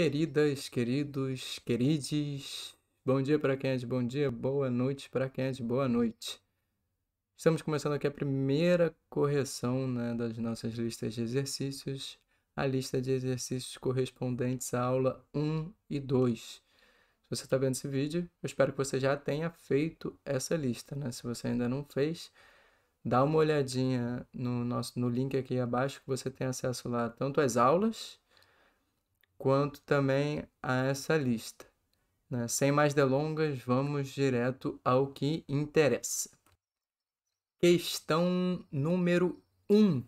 Queridas, queridos, querides, bom dia para quem é de bom dia, boa noite para quem é de boa noite. Estamos começando aqui a primeira correção, das nossas listas de exercícios, a lista de exercícios correspondentes à aula 1 e 2. Se você está vendo esse vídeo, eu espero que você já tenha feito essa lista, né? Se você ainda não fez, dá uma olhadinha no link aqui abaixo, que você tem acesso lá tanto às aulas quanto também a essa lista, né? Sem mais delongas, vamos direto ao que interessa. Questão número 1,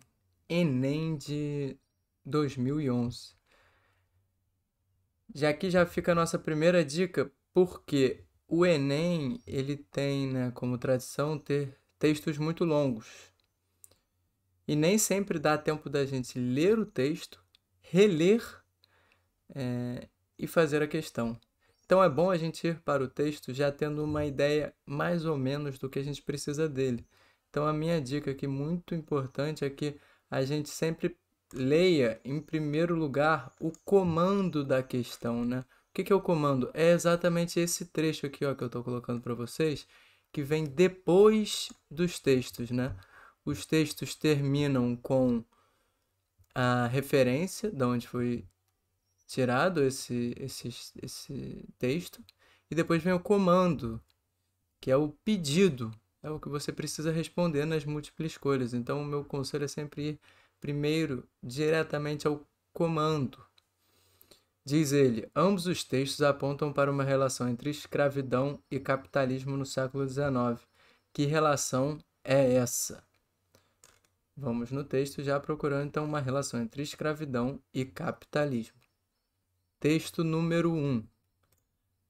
Enem de 2011. Já aqui já fica a nossa primeira dica, porque o Enem ele tem, como tradição ter textos muito longos. E nem sempre dá tempo da gente ler o texto, reler e fazer a questão. Então é bom a gente ir para o texto já tendo uma ideia mais ou menos do que a gente precisa dele. Então a minha dica aqui muito importante é que a gente sempre leia em primeiro lugar o comando da questão, né? O que é o comando? É exatamente esse trecho aqui, ó, que eu estou colocando para vocês, que vem depois dos textos, né? Os textos terminam com a referência de onde foi tirado esse texto, e depois vem o comando, que é o pedido, é o que você precisa responder nas múltiplas escolhas. Então, o meu conselho é sempre ir primeiro diretamente ao comando. Diz ele, ambos os textos apontam para uma relação entre escravidão e capitalismo no século XIX. Que relação é essa? Vamos no texto já procurando então uma relação entre escravidão e capitalismo. Texto número 1.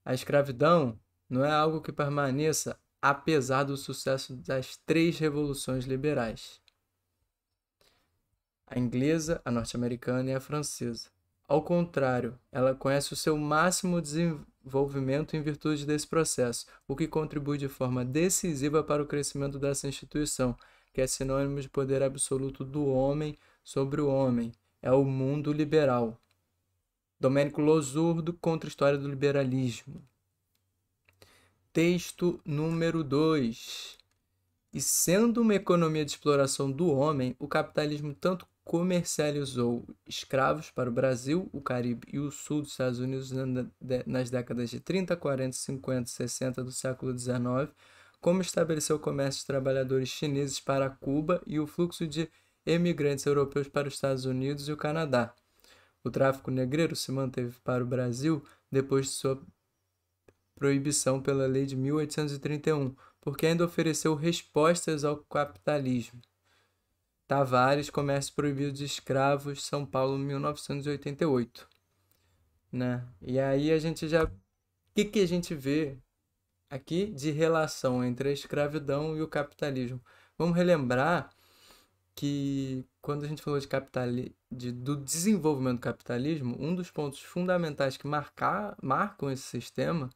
A escravidão não é algo que permaneça apesar do sucesso das três revoluções liberais: a inglesa, a norte-americana e a francesa. Ao contrário, ela conhece o seu máximo desenvolvimento em virtude desse processo, o que contribui de forma decisiva para o crescimento dessa instituição, que é sinônimo de poder absoluto do homem sobre o homem. É o mundo liberal. Domênico Losurdo contra a história do liberalismo. Texto número 2. E sendo uma economia de exploração do homem, o capitalismo tanto comercializou escravos para o Brasil, o Caribe e o sul dos Estados Unidos nas décadas de 30, 40, 50 e 60 do século XIX, como estabeleceu o comércio de trabalhadores chineses para Cuba e o fluxo de emigrantes europeus para os Estados Unidos e o Canadá. O tráfico negreiro se manteve para o Brasil depois de sua proibição pela Lei de 1831, porque ainda ofereceu respostas ao capitalismo. Tavares, Comércio Proibido de Escravos, São Paulo, 1988. Né? E aí a gente já... O que a gente vê aqui de relação entre a escravidão e o capitalismo? Vamos relembrar que quando a gente falou do desenvolvimento do capitalismo, um dos pontos fundamentais que marcam esse sistema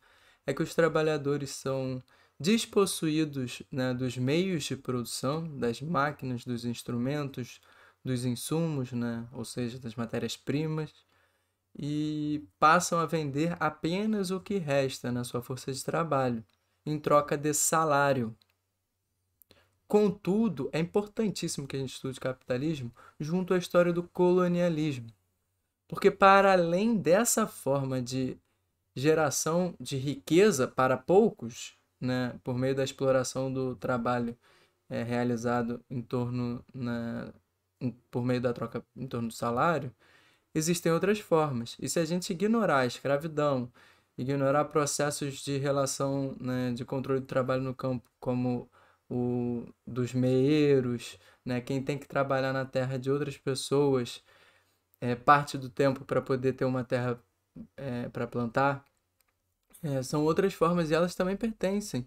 é que os trabalhadores são despossuídos, dos meios de produção, das máquinas, dos instrumentos, dos insumos, ou seja, das matérias-primas, e passam a vender apenas o que resta na sua força de trabalho, em troca de salário. Contudo, é importantíssimo que a gente estude capitalismo junto à história do colonialismo, porque para além dessa forma de geração de riqueza para poucos, por meio da exploração do trabalho realizado por meio da troca em torno do salário, existem outras formas. E se a gente ignorar a escravidão, ignorar processos de relação, de controle do trabalho no campo, como o dos meeiros, quem tem que trabalhar na terra de outras pessoas, parte do tempo para poder ter uma terra para plantar, são outras formas e elas também pertencem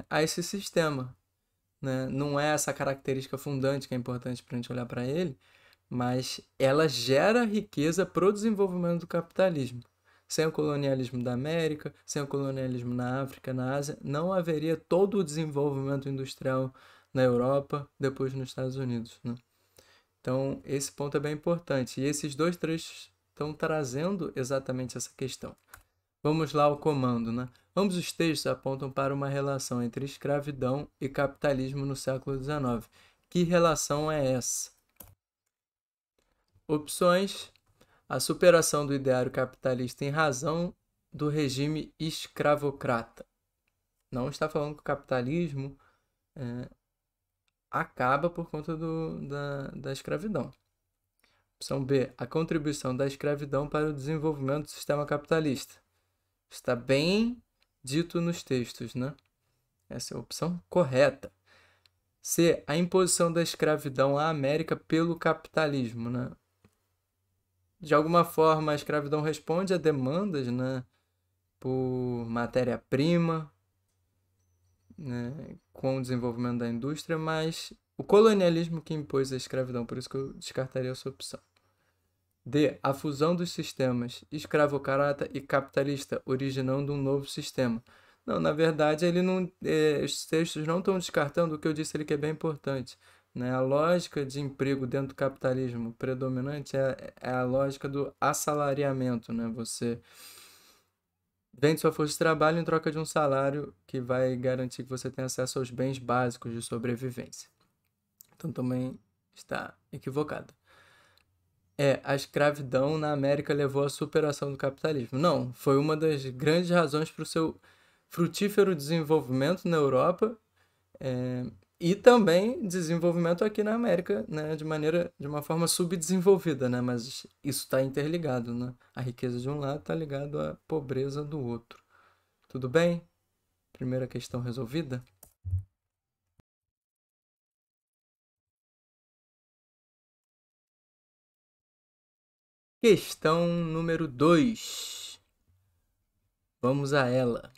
a esse sistema. Não é essa característica fundante que é importante para a gente olhar para ele, mas ela gera riqueza para o desenvolvimento do capitalismo. Sem o colonialismo da América, sem o colonialismo na África, na Ásia, não haveria todo o desenvolvimento industrial na Europa, depois nos Estados Unidos. Então, esse ponto é bem importante. E esses dois trechos estão trazendo exatamente essa questão. Vamos lá ao comando, né? Ambos os textos apontam para uma relação entre escravidão e capitalismo no século XIX. Que relação é essa? Opções: a superação do ideário capitalista em razão do regime escravocrata. Não está falando que o capitalismo acaba por conta da escravidão. Opção B, a contribuição da escravidão para o desenvolvimento do sistema capitalista. Está bem dito nos textos, né? Essa é a opção correta. C, a imposição da escravidão à América pelo capitalismo, né? De alguma forma, a escravidão responde a demandas, né, por matéria-prima, né, com o desenvolvimento da indústria, mas o colonialismo que impôs a escravidão, por isso que eu descartaria essa opção. D, a fusão dos sistemas escravocrata e capitalista, originando um novo sistema. Não, na verdade, ele não, esses textos não estão descartando o que eu disse ali que é bem importante. Né? A lógica de emprego dentro do capitalismo predominante é a lógica do assalariamento. Né? Você vende sua força de trabalho em troca de um salário que vai garantir que você tenha acesso aos bens básicos de sobrevivência. Então também está equivocado. A escravidão na América levou à superação do capitalismo. Não, foi uma das grandes razões para o seu frutífero desenvolvimento na Europa e também desenvolvimento aqui na América, né, de uma forma subdesenvolvida, né, mas isso está interligado, né? A riqueza de um lado está ligado à pobreza do outro. Tudo bem? Primeira questão resolvida? Questão número 2. Vamos a ela.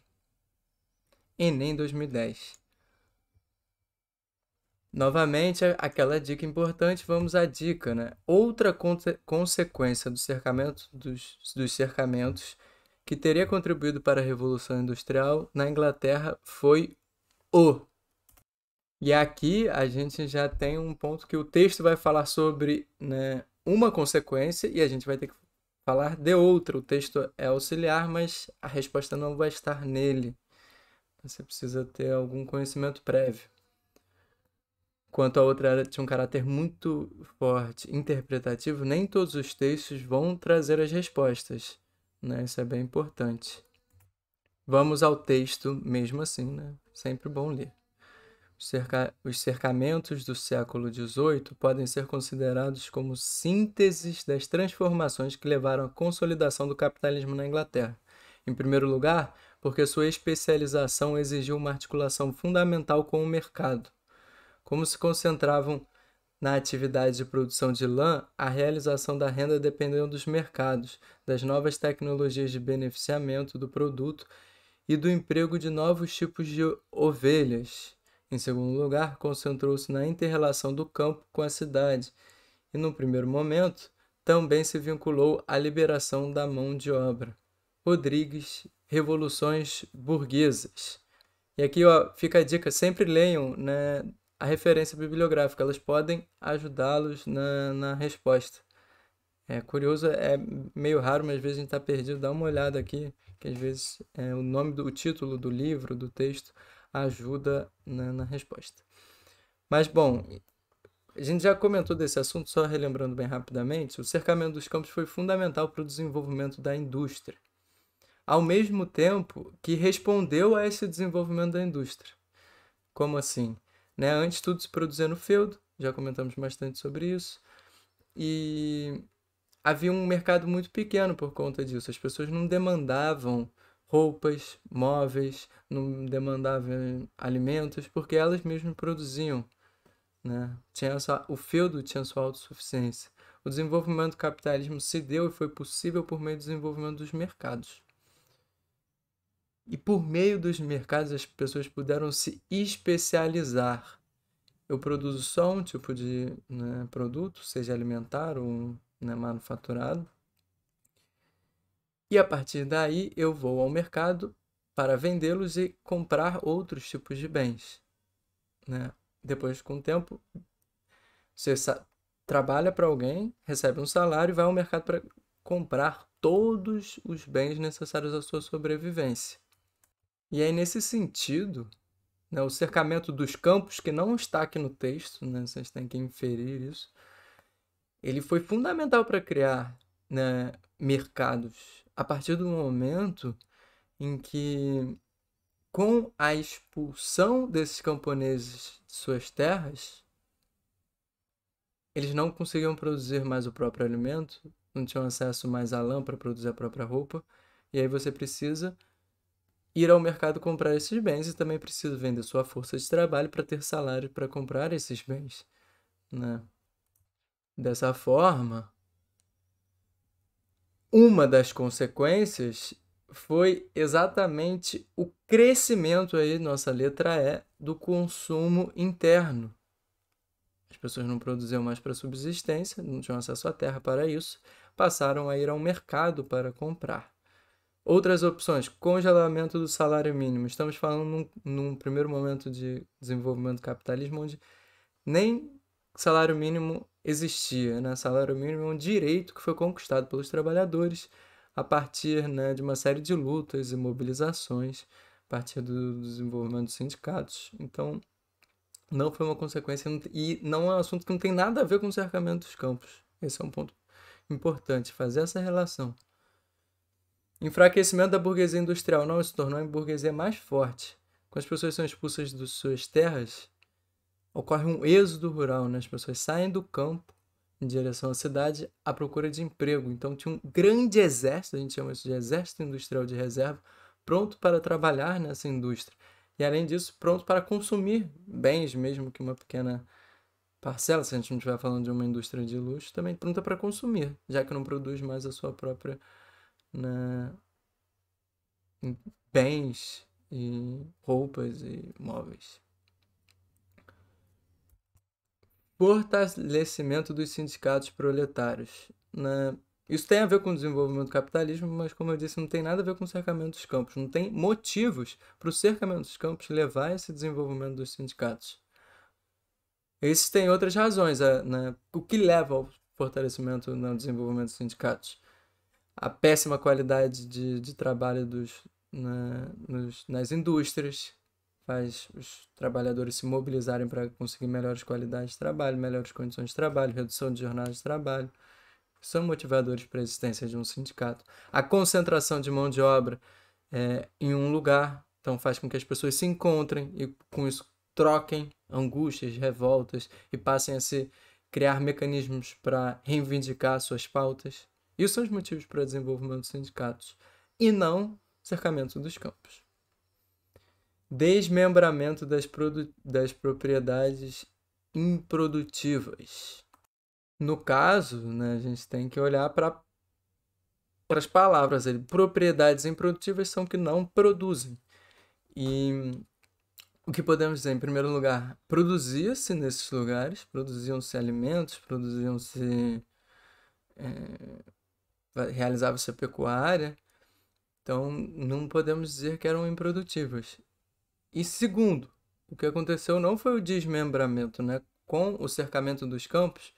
Enem 2010. Novamente, aquela dica importante, vamos à dica, né? Outra consequência do cercamento dos cercamentos que teria contribuído para a Revolução Industrial na Inglaterra foi o. E aqui a gente já tem um ponto que o texto vai falar sobre, né, uma consequência e a gente vai ter que falar de outra. O texto é auxiliar, mas a resposta não vai estar nele. Você precisa ter algum conhecimento prévio. Quanto a outra tinha um caráter muito forte, interpretativo, nem todos os textos vão trazer as respostas, né? Isso é bem importante. Vamos ao texto mesmo assim, né? Sempre bom ler. Os cercamentos do século XVIII podem ser considerados como sínteses das transformações que levaram à consolidação do capitalismo na Inglaterra. Em primeiro lugar, porque sua especialização exigiu uma articulação fundamental com o mercado. Como se concentravam na atividade de produção de lã, a realização da renda dependeu dos mercados, das novas tecnologias de beneficiamento do produto e do emprego de novos tipos de ovelhas. Em segundo lugar, concentrou-se na inter-relação do campo com a cidade e, no primeiro momento, também se vinculou à liberação da mão de obra. Rodrigues, Revoluções Burguesas. E aqui fica a dica, sempre leiam, né, a referência bibliográfica, elas podem ajudá-los na resposta. É curioso, é meio raro, mas às vezes a gente está perdido. Dá uma olhada aqui, que às vezes o título do livro, do texto, ajuda na resposta. Mas, bom, a gente já comentou desse assunto, só relembrando bem rapidamente, o cercamento dos campos foi fundamental para o desenvolvimento da indústria, ao mesmo tempo que respondeu a esse desenvolvimento da indústria. Como assim? Né? Antes tudo se produzia no feudo, já comentamos bastante sobre isso, e havia um mercado muito pequeno por conta disso. As pessoas não demandavam roupas, móveis, não demandavam alimentos, porque elas mesmas produziam. Né? O feudo tinha sua autossuficiência. O desenvolvimento do capitalismo se deu e foi possível por meio do desenvolvimento dos mercados. E por meio dos mercados as pessoas puderam se especializar. Eu produzo só um tipo de, né, produto, seja alimentar ou, né, manufaturado. E a partir daí eu vou ao mercado para vendê-los e comprar outros tipos de bens. Né? Depois, com o tempo, você trabalha para alguém, recebe um salário e vai ao mercado para comprar todos os bens necessários à sua sobrevivência. E aí, nesse sentido, né, o cercamento dos campos, que não está aqui no texto, né, vocês têm que inferir isso, ele foi fundamental para criar, né, mercados. A partir do momento em que, com a expulsão desses camponeses de suas terras, eles não conseguiam produzir mais o próprio alimento, não tinham acesso mais à lã para produzir a própria roupa, e aí você precisa ir ao mercado comprar esses bens e também precisa vender sua força de trabalho para ter salário para comprar esses bens, né? Dessa forma, uma das consequências foi exatamente o crescimento aí, nossa letra E, do consumo interno. As pessoas não produziam mais para subsistência, não tinham acesso à terra para isso, passaram a ir ao mercado para comprar. Outras opções, congelamento do salário mínimo. Estamos falando num primeiro momento de desenvolvimento do capitalismo onde nem salário mínimo existia, né? Salário mínimo é um direito que foi conquistado pelos trabalhadores a partir, né, de uma série de lutas e mobilizações, a partir do desenvolvimento dos sindicatos. Então, não foi uma consequência e não é um assunto que não tem nada a ver com o cercamento dos campos. Esse é um ponto importante, fazer essa relação. Enfraquecimento da burguesia industrial. Não, se tornou a burguesia mais forte. Quando as pessoas são expulsas de suas terras, ocorre um êxodo rural, né? As pessoas saem do campo em direção à cidade à procura de emprego. Então tinha um grande exército, a gente chama isso de exército industrial de reserva, pronto para trabalhar nessa indústria. E além disso, pronto para consumir bens, mesmo que uma pequena parcela, se a gente não estiver falando de uma indústria de luxo, também pronta para consumir, já que não produz mais a sua própria, né, bens e roupas e móveis. Fortalecimento dos sindicatos proletários. Né? Isso tem a ver com o desenvolvimento do capitalismo, mas, como eu disse, não tem nada a ver com o cercamento dos campos. Não tem motivos para o cercamento dos campos levar a esse desenvolvimento dos sindicatos. Existem outras razões, né? O que leva ao fortalecimento no desenvolvimento dos sindicatos? A péssima qualidade de trabalho nas indústrias faz os trabalhadores se mobilizarem para conseguir melhores qualidades de trabalho, melhores condições de trabalho, redução de jornada de trabalho. São motivadores para a existência de um sindicato. A concentração de mão de obra em um lugar, então faz com que as pessoas se encontrem e com isso troquem angústias, revoltas e passem a se criar mecanismos para reivindicar suas pautas. Isso são os motivos para o desenvolvimento dos sindicatos e não cercamento dos campos. Desmembramento das propriedades improdutivas. No caso, né, a gente tem que olhar para as palavras. Propriedades improdutivas são que não produzem. E o que podemos dizer? Em primeiro lugar, produzia-se nesses lugares, produziam-se alimentos, realizava-se a pecuária. Então, não podemos dizer que eram improdutivas. E segundo, o que aconteceu não foi o desmembramento, né? Com o cercamento dos campos,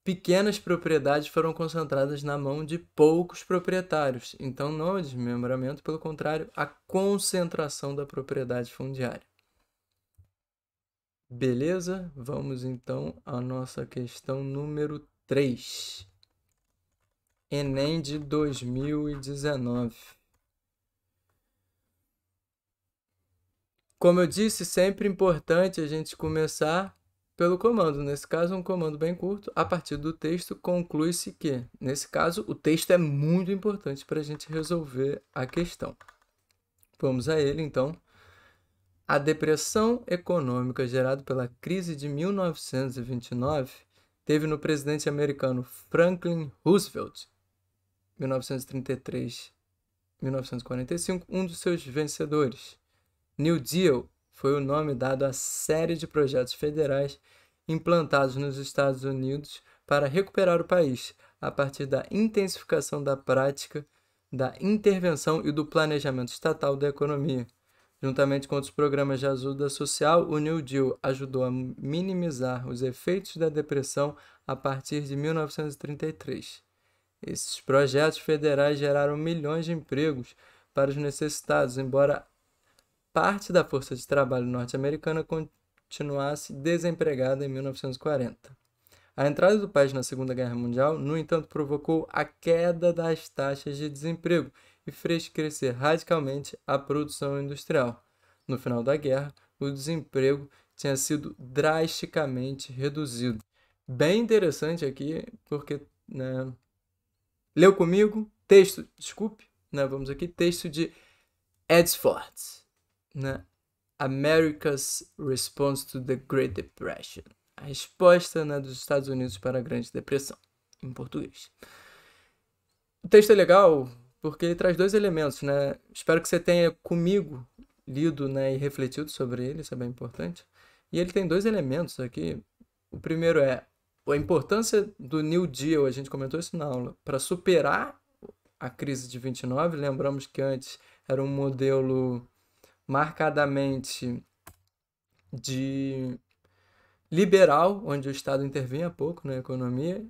pequenas propriedades foram concentradas na mão de poucos proprietários. Então, não é o desmembramento, pelo contrário, a concentração da propriedade fundiária. Beleza? Vamos então à nossa questão número 3. Enem de 2019. Como eu disse, sempre importante a gente começar pelo comando. Nesse caso, um comando bem curto. A partir do texto, conclui-se que, nesse caso, o texto é muito importante para a gente resolver a questão. Vamos a ele, então. A depressão econômica gerada pela crise de 1929 teve no presidente americano Franklin Roosevelt, 1933-1945, um dos seus vencedores. New Deal foi o nome dado à série de projetos federais implantados nos Estados Unidos para recuperar o país, a partir da intensificação da prática da intervenção e do planejamento estatal da economia. Juntamente com outros programas de ajuda social, o New Deal ajudou a minimizar os efeitos da depressão a partir de 1933. Esses projetos federais geraram milhões de empregos para os necessitados, embora parte da força de trabalho norte-americana continuasse desempregada em 1940. A entrada do país na Segunda Guerra Mundial, no entanto, provocou a queda das taxas de desemprego e fez crescer radicalmente a produção industrial. No final da guerra, o desemprego tinha sido drasticamente reduzido. Bem interessante aqui, porque, né, leu comigo? Texto, desculpe, né, vamos aqui, texto de Edsford, né, America's Response to the Great Depression. A resposta, né, dos Estados Unidos para a Grande Depressão, em português. O texto é legal porque ele traz dois elementos, né? Espero que você tenha comigo lido, né, e refletido sobre ele, isso é bem importante. E ele tem dois elementos aqui. O primeiro é a importância do New Deal, a gente comentou isso na aula, para superar a crise de 29. Lembramos que antes era um modelo marcadamente de liberal, onde o Estado intervinha pouco na economia.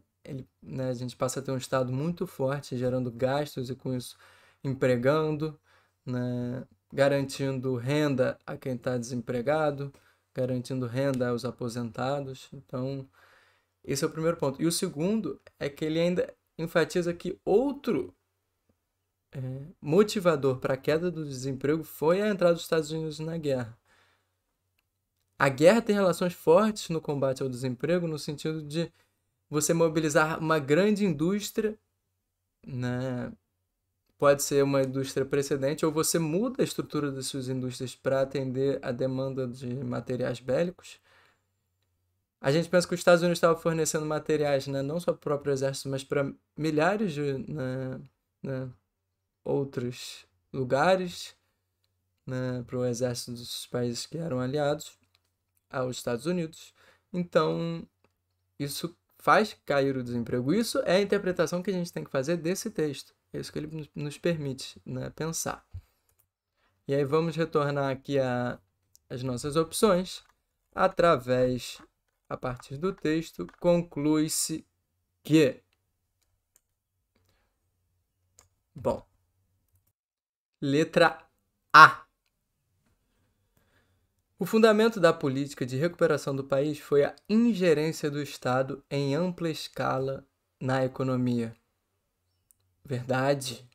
Né, a gente passa a ter um Estado muito forte, gerando gastos e com isso empregando, né, garantindo renda a quem está desempregado, garantindo renda aos aposentados. Então, esse é o primeiro ponto. E o segundo é que ele ainda enfatiza que outro motivador para a queda do desemprego foi a entrada dos Estados Unidos na guerra. A guerra tem relações fortes no combate ao desemprego, no sentido de você mobilizar uma grande indústria, né? Pode ser uma indústria precedente, ou você muda a estrutura das suas indústrias para atender a demanda de materiais bélicos. A gente pensa que os Estados Unidos estavam fornecendo materiais, né, não só para o próprio exército, mas para milhares de, né, outros lugares, né, para o exército dos países que eram aliados aos Estados Unidos. Então, isso faz cair o desemprego. Isso é a interpretação que a gente tem que fazer desse texto. É isso que ele nos permite, né, pensar. E aí vamos retornar aqui às nossas opções. A partir do texto, conclui-se que... Bom, letra A. O fundamento da política de recuperação do país foi a ingerência do Estado em ampla escala na economia. Verdade.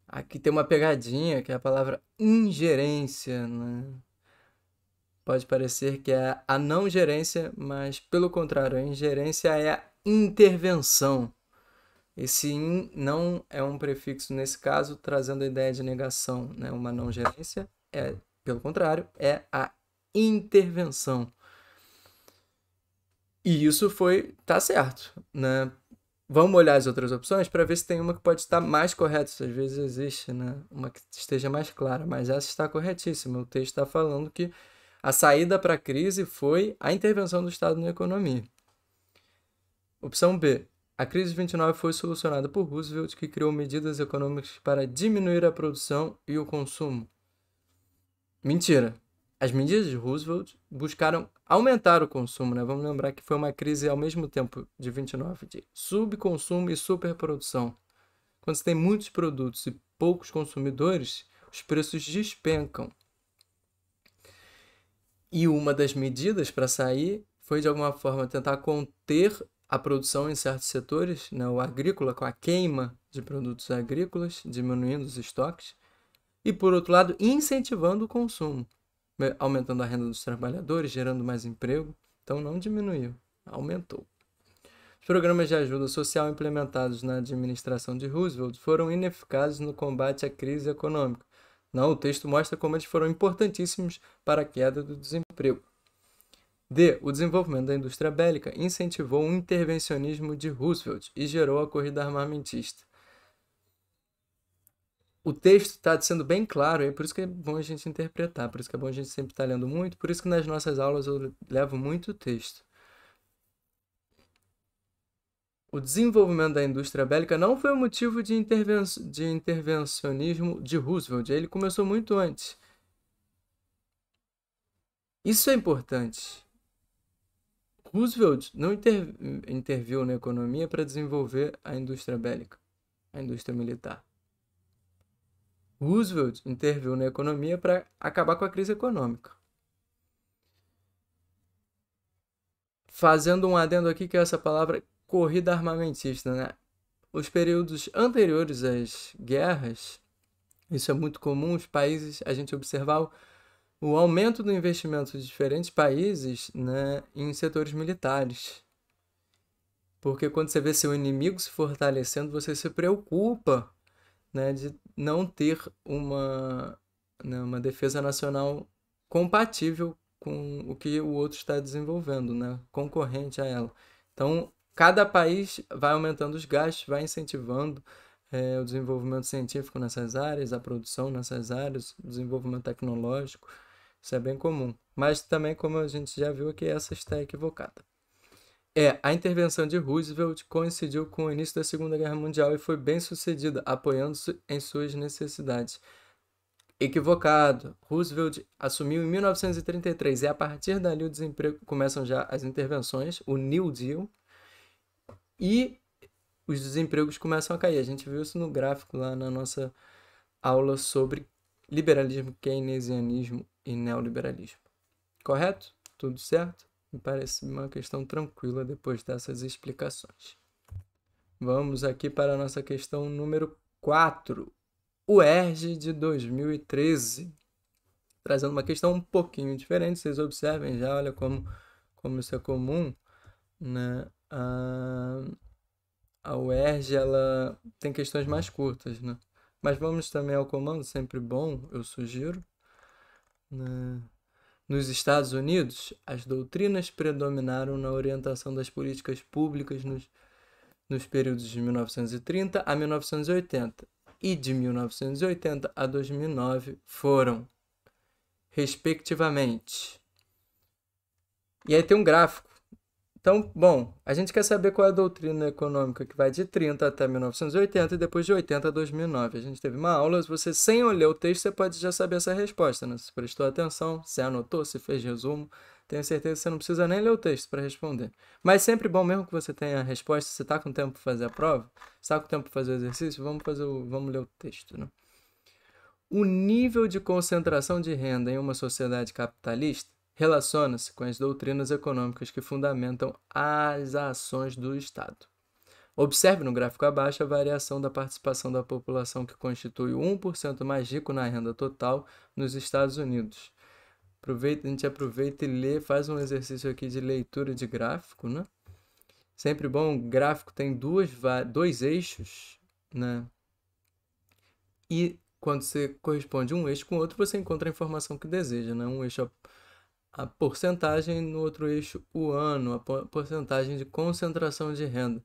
Aqui tem uma pegadinha, que é a palavra ingerência, né? Pode parecer que é a não gerência, mas pelo contrário, a ingerência é a intervenção. Esse in não é um prefixo nesse caso, trazendo a ideia de negação, né? Uma não gerência é, pelo contrário, é a intervenção. E isso tá certo, né? Vamos olhar as outras opções para ver se tem uma que pode estar mais correta. Às vezes existe, né, uma que esteja mais clara, mas essa está corretíssima. O texto está falando que a saída para a crise foi a intervenção do Estado na economia. Opção B. A crise de 29 foi solucionada por Roosevelt, que criou medidas econômicas para diminuir a produção e o consumo. Mentira. As medidas de Roosevelt buscaram aumentar o consumo, né? Vamos lembrar que foi uma crise ao mesmo tempo de 29 de subconsumo e superprodução. Quando você tem muitos produtos e poucos consumidores, os preços despencam. E uma das medidas para sair foi, de alguma forma, tentar conter a produção em certos setores, né? O agrícola, com a queima de produtos agrícolas, diminuindo os estoques, e, por outro lado, incentivando o consumo, aumentando a renda dos trabalhadores, gerando mais emprego. Então, não diminuiu, aumentou. Os programas de ajuda social implementados na administração de Roosevelt foram ineficazes no combate à crise econômica. Não, o texto mostra como eles foram importantíssimos para a queda do desemprego. D. O desenvolvimento da indústria bélica incentivou o intervencionismo de Roosevelt e gerou a corrida armamentista. O texto está sendo bem claro, e é por isso que é bom a gente interpretar, por isso que é bom a gente sempre estar lendo muito, por isso que nas nossas aulas eu levo muito texto. O desenvolvimento da indústria bélica não foi o motivo de intervencionismo de Roosevelt, ele começou muito antes. Isso é importante. Roosevelt não interviu na economia para desenvolver a indústria bélica, a indústria militar. Roosevelt interviu na economia para acabar com a crise econômica. Fazendo um adendo aqui que é essa palavra corrida armamentista, né? Os períodos anteriores às guerras, isso é muito comum, os países, a gente observar o aumento do investimento de diferentes países, né, em setores militares. Porque quando você vê seu inimigo se fortalecendo, você se preocupa, né, de não ter uma defesa nacional compatível com o que o outro está desenvolvendo, né, concorrente a ela. Então, cada país vai aumentando os gastos, vai incentivando o desenvolvimento científico nessas áreas, a produção nessas áreas, o desenvolvimento tecnológico. Isso é bem comum. Mas também, como a gente já viu aqui, essa está equivocada. A intervenção de Roosevelt coincidiu com o início da Segunda Guerra Mundial e foi bem sucedida, apoiando-se em suas necessidades. Equivocado. Roosevelt assumiu em 1933 e a partir dali o desemprego começam já as intervenções, o New Deal, e os desempregos começam a cair. A gente viu isso no gráfico lá na nossa aula sobre liberalismo, keynesianismo e neoliberalismo. Correto? Tudo certo? Me parece uma questão tranquila depois dessas explicações. Vamos aqui para a nossa questão número 4. O UERJ de 2013. Trazendo uma questão um pouquinho diferente. Vocês observem já, olha como isso é comum, né? A UERJ, ela tem questões mais curtas, né? Mas vamos também ao comando, sempre bom, eu sugiro. Né? Nos Estados Unidos, as doutrinas predominaram na orientação das políticas públicas nos períodos de 1930 a 1980 e de 1980 a 2009 foram, respectivamente. E aí tem um gráfico. Então, bom, a gente quer saber qual é a doutrina econômica que vai de 30 até 1980 e depois de 80 a 2009. A gente teve uma aula, você sem olhar o texto, você pode já saber essa resposta, né? Se prestou atenção, se anotou, se fez resumo. Tenho certeza que você não precisa nem ler o texto para responder. Mas sempre bom, mesmo que você tenha a resposta, se está com tempo para fazer a prova, se está com tempo para fazer o exercício, vamos ler o texto, né? O nível de concentração de renda em uma sociedade capitalista relaciona-se com as doutrinas econômicas que fundamentam as ações do Estado. Observe no gráfico abaixo a variação da participação da população que constitui o 1% mais rico na renda total nos Estados Unidos. A gente aproveita e lê, faz um exercício aqui de leitura de gráfico, né? Sempre bom, o gráfico tem dois eixos, né? E quando você corresponde um eixo com o outro, você encontra a informação que deseja, né? Um eixo a porcentagem, no outro eixo o ano, a porcentagem de concentração de renda.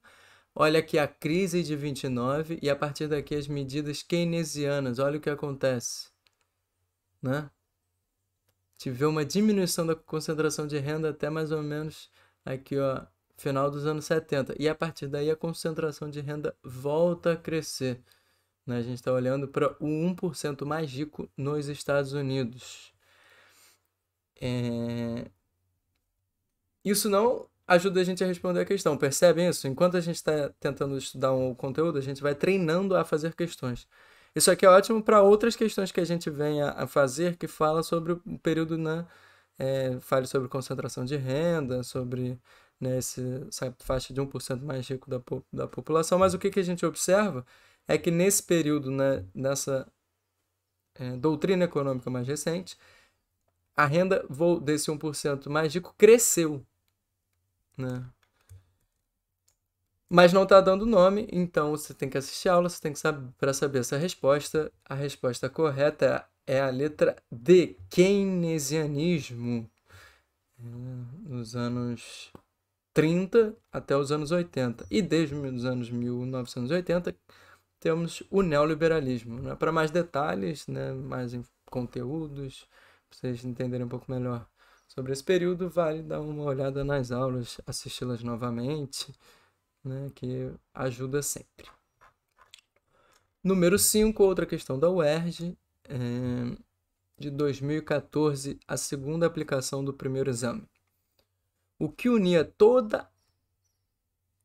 Olha aqui a crise de 29 e a partir daqui as medidas keynesianas. Olha o que acontece, né? Tive uma diminuição da concentração de renda até mais ou menos aqui, ó, final dos anos 70. E a partir daí a concentração de renda volta a crescer, né? A gente está olhando para o 1% mais rico nos Estados Unidos. Isso não ajuda a gente a responder a questão, percebem isso? Enquanto a gente está tentando estudar um conteúdo, a gente vai treinando a fazer questões. Isso aqui é ótimo para outras questões que a gente vem a fazer, que fala sobre o período, né? Fale sobre concentração de renda, sobre, né, essa faixa de 1% mais rico da população, mas o que a gente observa é que nesse período, né, nessa doutrina econômica mais recente, a renda desse 1% mais rico cresceu, né? Mas não está dando nome, então você tem que assistir a aula, você tem que saber para saber essa resposta. A resposta correta é a letra D, keynesianismo, nos anos 30 até os anos 80. E desde os anos 1980 temos o neoliberalismo, né? Para mais detalhes, né, mais conteúdos, para vocês entenderem um pouco melhor sobre esse período, vale dar uma olhada nas aulas, assisti-las novamente, né, que ajuda sempre. Número 5, outra questão da UERJ, de 2014, a segunda aplicação do primeiro exame. o que unia toda...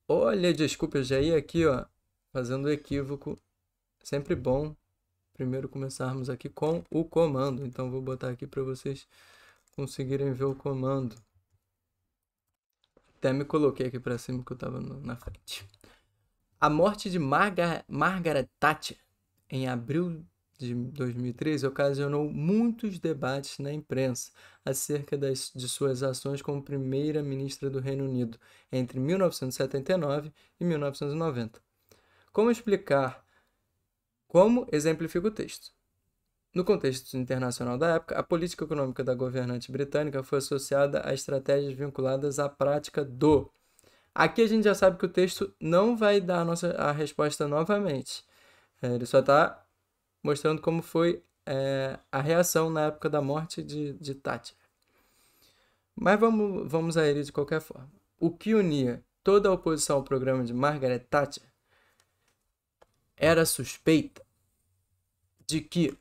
Olha, desculpa, eu já ia aqui, ó, fazendo equívoco. Sempre bom primeiro começarmos aqui com o comando. Então, vou botar aqui para vocês conseguirem ver o comando. Até me coloquei aqui para cima que eu estava na frente. A morte de Margaret Thatcher em abril de 2013 ocasionou muitos debates na imprensa acerca de suas ações como primeira-ministra do Reino Unido entre 1979 e 1990. Como explicar? Como exemplifica o texto? No contexto internacional da época, a política econômica da governante britânica foi associada a estratégias vinculadas à prática do... Aqui a gente já sabe que o texto não vai dar a resposta novamente. Ele só está mostrando como foi a reação na época da morte de Thatcher. Mas vamos a ele de qualquer forma. O que unia toda a oposição ao programa de Margaret Thatcher era a suspeita de que...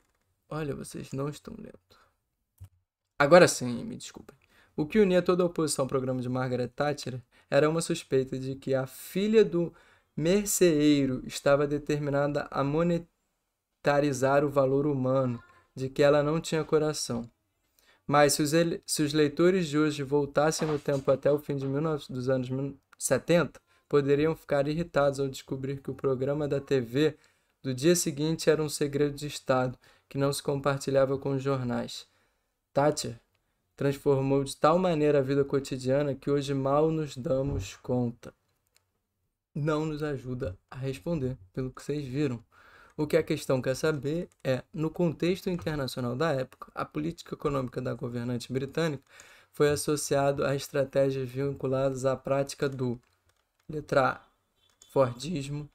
Olha, vocês não estão lendo. Agora sim, me desculpem. O que unia toda a oposição ao programa de Margaret Thatcher era uma suspeita de que a filha do merceeiro estava determinada a monetarizar o valor humano, de que ela não tinha coração. Mas se os leitores de hoje voltassem no tempo até o fim dos anos 70, poderiam ficar irritados ao descobrir que o programa da TV do dia seguinte era um segredo de Estado que não se compartilhava com os jornais. Thatcher transformou de tal maneira a vida cotidiana que hoje mal nos damos conta. Não nos ajuda a responder, pelo que vocês viram. O que a questão quer saber é, no contexto internacional da época, a política econômica da governante britânica foi associada a estratégias vinculadas à prática do letra A, Fordismo,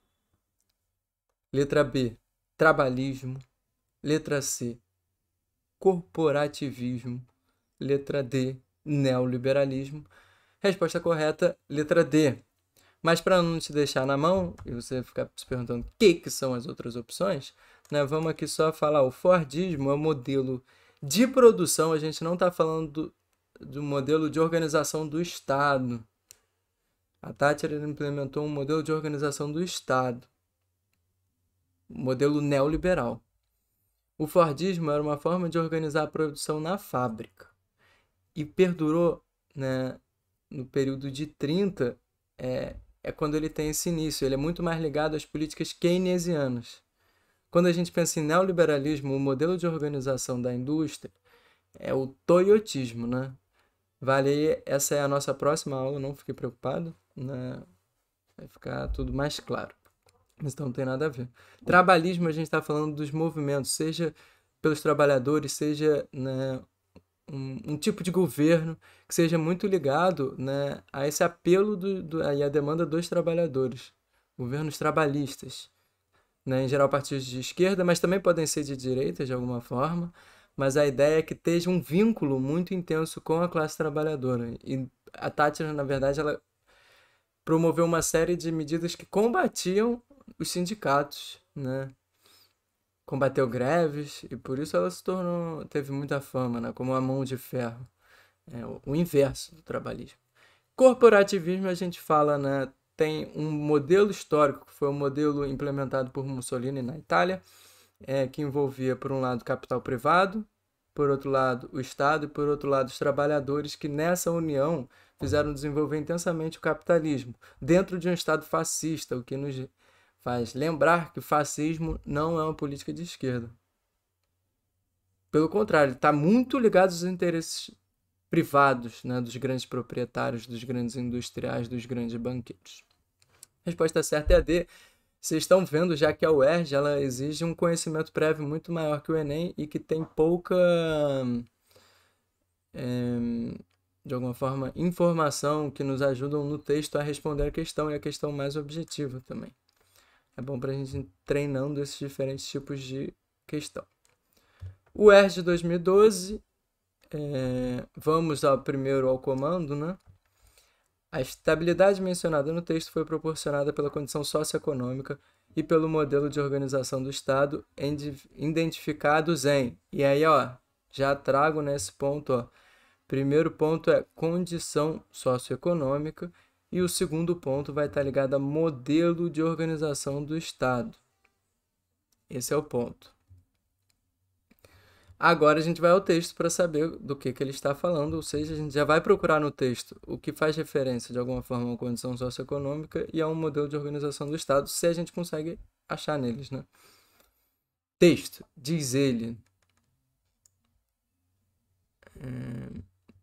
letra B, trabalhismo, letra C, corporativismo, letra D, neoliberalismo. Resposta correta, letra D. Mas para não te deixar na mão e você ficar se perguntando o que são as outras opções, né, vamos aqui só falar, o Fordismo é um modelo de produção, a gente não está falando do modelo de organização do Estado. A Thatcher implementou um modelo de organização do Estado, modelo neoliberal. O Fordismo era uma forma de organizar a produção na fábrica e perdurou, né, no período de 30, é quando ele tem esse início. Ele é muito mais ligado às políticas keynesianas. Quando a gente pensa em neoliberalismo, o modelo de organização da indústria é o toyotismo, né? Vale, essa é a nossa próxima aula, não fique preocupado, né? Vai ficar tudo mais claro. Mas então não tem nada a ver. Trabalhismo, a gente está falando dos movimentos, seja pelos trabalhadores, seja, né, um tipo de governo que seja muito ligado, né, a esse apelo e a demanda dos trabalhadores. Governos trabalhistas, né, em geral partidos de esquerda, mas também podem ser de direita de alguma forma, mas a ideia é que esteja um vínculo muito intenso com a classe trabalhadora. E a Thatcher, na verdade, ela promoveu uma série de medidas que combatiam os sindicatos, né? Combateu greves e por isso ela teve muita fama, né? Como a mão de ferro, o inverso do trabalhismo. Corporativismo, a gente fala, né? Tem um modelo histórico que foi um modelo implementado por Mussolini na Itália, que envolvia, por um lado, capital privado, por outro lado, o Estado e, por outro lado, os trabalhadores, que nessa união fizeram desenvolver intensamente o capitalismo, dentro de um Estado fascista, o que nos faz lembrar que o fascismo não é uma política de esquerda. Pelo contrário, está muito ligado aos interesses privados, né, dos grandes proprietários, dos grandes industriais, dos grandes banqueiros. A resposta certa é a D. Vocês estão vendo já que a UERJ ela exige um conhecimento prévio muito maior que o Enem e que tem pouca, de alguma forma, informação que nos ajudam no texto a responder a questão, e a questão mais objetiva também. É bom para a gente ir treinando esses diferentes tipos de questão. O ERJ de 2012, vamos primeiro ao comando, né? A estabilidade mencionada no texto foi proporcionada pela condição socioeconômica e pelo modelo de organização do Estado identificados em... E aí, ó, já trago nesse ponto, ó, Primeiro ponto é condição socioeconômica e o segundo ponto vai estar ligado a modelo de organização do Estado. Esse é o ponto. Agora a gente vai ao texto para saber do que ele está falando, ou seja, a gente já vai procurar no texto o que faz referência de alguma forma a uma condição socioeconômica e a um modelo de organização do Estado, se a gente consegue achar neles, né? Texto, diz ele.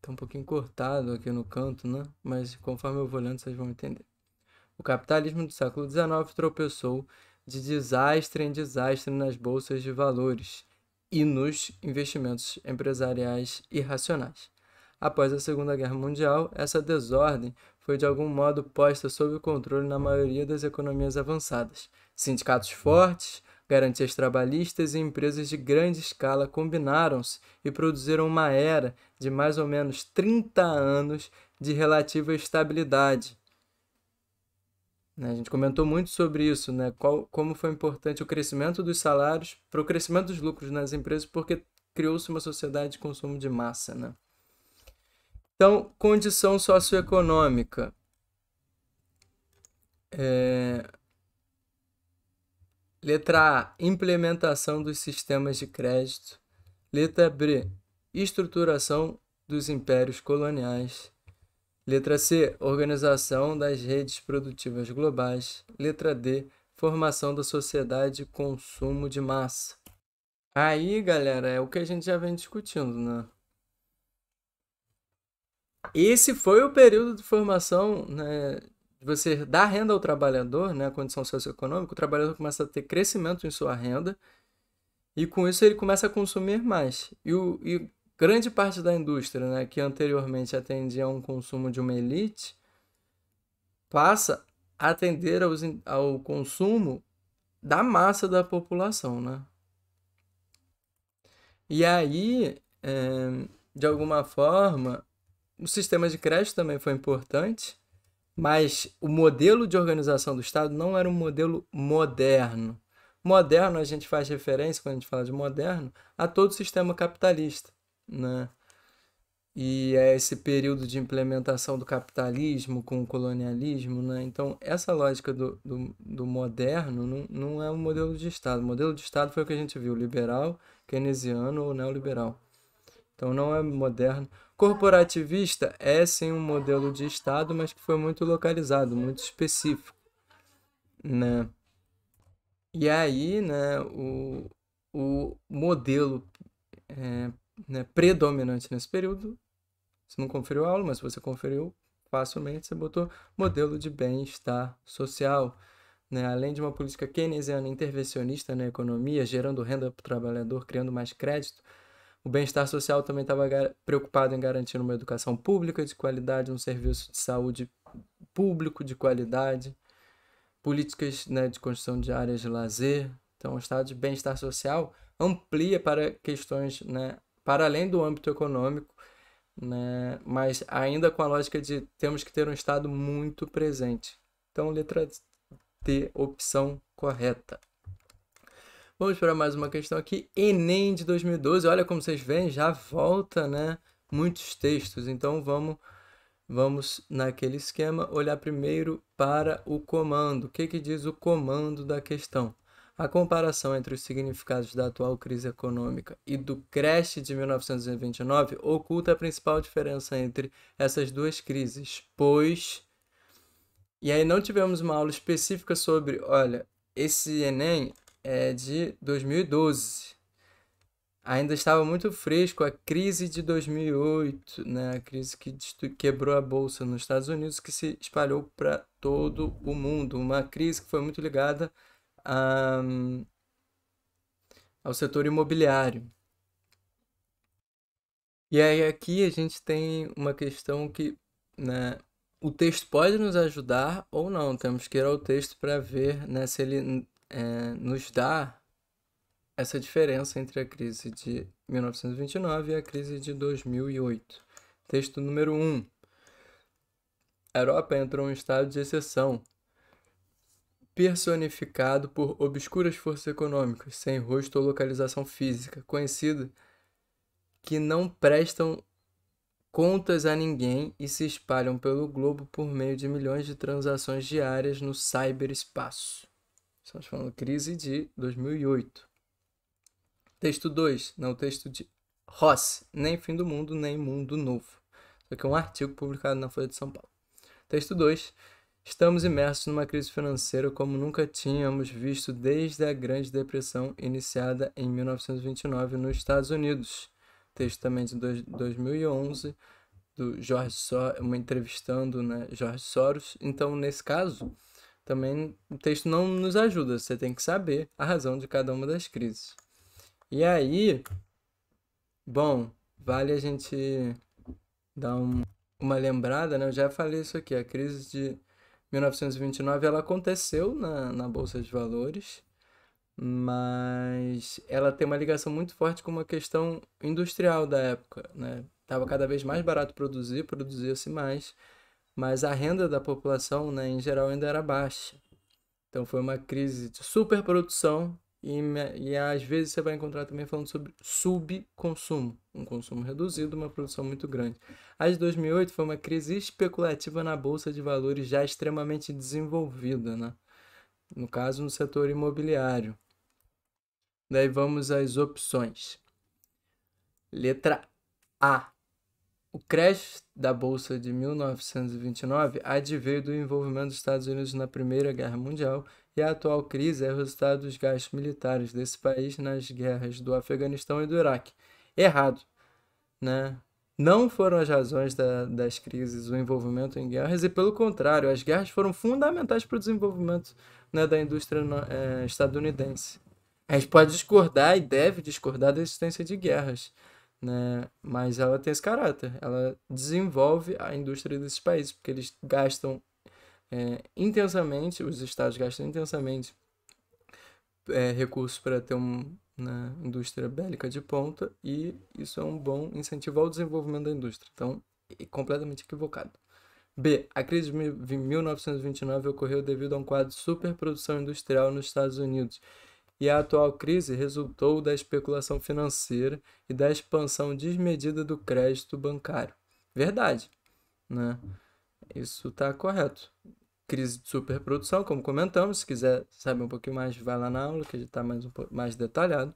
Tá um pouquinho cortado aqui no canto, né? Mas conforme eu vou lendo, vocês vão entender. O capitalismo do século XIX tropeçou de desastre em desastre nas bolsas de valores e nos investimentos empresariais irracionais. Após a Segunda Guerra Mundial, essa desordem foi de algum modo posta sob controle na maioria das economias avançadas. Sindicatos fortes, garantias trabalhistas e empresas de grande escala combinaram-se e produziram uma era de mais ou menos 30 anos de relativa estabilidade. A gente comentou muito sobre isso, né? Como foi importante o crescimento dos salários para o crescimento dos lucros nas empresas, porque criou-se uma sociedade de consumo de massa, né? Então, condição socioeconômica. Letra A, implementação dos sistemas de crédito. Letra B, estruturação dos impérios coloniais. Letra C, organização das redes produtivas globais. Letra D, formação da sociedade de consumo de massa. Aí, galera, é o que a gente já vem discutindo, né? Esse foi o período de formação, né? Você dá renda ao trabalhador, né? A condição socioeconômica, o trabalhador começa a ter crescimento em sua renda e com isso ele começa a consumir mais. E grande parte da indústria, né, que anteriormente atendia a um consumo de uma elite, passa a atender ao consumo da massa da população, né? E aí, de alguma forma, o sistema de crédito também foi importante, mas o modelo de organização do Estado não era um modelo moderno. Moderno, a gente faz referência, quando a gente fala de moderno, a todo o sistema capitalista, né? E é esse período de implementação do capitalismo com o colonialismo, né? Então, essa lógica do moderno não é um modelo de Estado. O modelo de Estado foi o que a gente viu, liberal, keynesiano ou neoliberal. Então, não é moderno. Corporativista é, sim, um modelo de Estado, mas que foi muito localizado, muito específico, né? E aí, né, o modelo né, predominante nesse período, você não conferiu a aula, mas se você conferiu facilmente, você botou modelo de bem-estar social, né? Além de uma política keynesiana intervencionista na economia, gerando renda para o trabalhador, criando mais crédito, o bem-estar social também estava preocupado em garantir uma educação pública de qualidade, um serviço de saúde público de qualidade, políticas, né, de construção de áreas de lazer. Então, o estado de bem-estar social amplia para questões, né, para além do âmbito econômico, né, mas ainda com a lógica de temos que ter um Estado muito presente. Então, letra D, opção correta. Vamos para mais uma questão aqui. Enem de 2012. Olha como vocês veem, já volta, né, muitos textos. Então, vamos naquele esquema olhar primeiro para o comando. O que diz o comando da questão? A comparação entre os significados da atual crise econômica e do crash de 1929 oculta a principal diferença entre essas duas crises, pois... E aí não tivemos uma aula específica sobre, olha, esse Enem é de 2012. Ainda estava muito fresco a crise de 2008, né? A crise que quebrou a bolsa nos Estados Unidos, que se espalhou para todo o mundo. Uma crise que foi muito ligada ao setor imobiliário. E aí aqui a gente tem uma questão que, né, o texto pode nos ajudar ou não. Temos que ir ao texto para ver, né, se ele nos dá essa diferença entre a crise de 1929 e a crise de 2008. Texto número 1. A Europa entrou em estado de exceção, personificado por obscuras forças econômicas, sem rosto ou localização física, conhecido que não prestam contas a ninguém e se espalham pelo globo por meio de milhões de transações diárias no cyberespaço. Estamos falando crise de 2008. Texto 2, não, texto de Ross, nem fim do mundo, nem mundo novo. Isso aqui é um artigo publicado na Folha de São Paulo. Texto 2, estamos imersos numa crise financeira como nunca tínhamos visto desde a Grande Depressão iniciada em 1929 nos Estados Unidos. Texto também de 2011, do George Soros, entrevistando, né, George Soros. Então, nesse caso, também o texto não nos ajuda, você tem que saber a razão de cada uma das crises. E aí, bom, vale a gente dar uma lembrada, né? Eu já falei isso aqui, a crise de 1929, ela aconteceu na Bolsa de Valores, mas ela tem uma ligação muito forte com uma questão industrial da época, né? Tava cada vez mais barato produzir, produzia-se mais, mas a renda da população, né, em geral ainda era baixa. Então foi uma crise de superprodução e às vezes você vai encontrar também falando sobre subconsumo, um consumo reduzido, uma produção muito grande. A de 2008 foi uma crise especulativa na bolsa de valores já extremamente desenvolvida, né? No caso, no setor imobiliário. Daí vamos às opções. Letra A. O crash da Bolsa de 1929 adveio do envolvimento dos Estados Unidos na Primeira Guerra Mundial e a atual crise é o resultado dos gastos militares desse país nas guerras do Afeganistão e do Iraque. Errado, né? Não foram as razões das crises o envolvimento em guerras e, pelo contrário, as guerras foram fundamentais para o desenvolvimento, né, da indústria estadunidense. A gente pode discordar e deve discordar da existência de guerras, né? Mas ela tem esse caráter, ela desenvolve a indústria desses países, porque eles gastam intensamente, os estados gastam intensamente recursos para ter uma indústria bélica de ponta, e isso é um bom incentivo ao desenvolvimento da indústria. Então, é completamente equivocado. B. A crise de 1929 ocorreu devido a um quadro de superprodução industrial nos Estados Unidos, e a atual crise resultou da especulação financeira e da expansão desmedida do crédito bancário. Verdade, né? Isso está correto. Crise de superprodução, como comentamos. Se quiser saber um pouquinho mais, vai lá na aula, que está mais detalhado.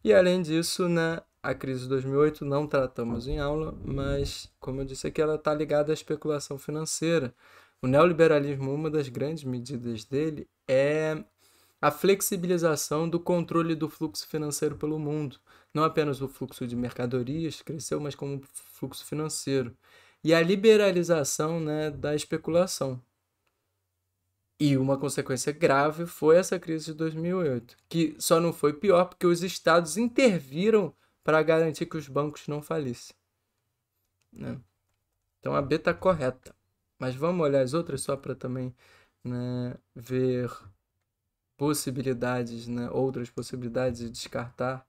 E além disso, né, a crise de 2008 não tratamos em aula, mas, como eu disse aqui, ela está ligada à especulação financeira. O neoliberalismo, uma das grandes medidas dele é a flexibilização do controle do fluxo financeiro pelo mundo. Não apenas o fluxo de mercadorias cresceu, mas como o fluxo financeiro. E a liberalização, né, da especulação. E uma consequência grave foi essa crise de 2008, que só não foi pior porque os estados interviram para garantir que os bancos não falissem, né? Então a B está correta. Mas vamos olhar as outras só para também, né, ver possibilidades, né, outras possibilidades e descartar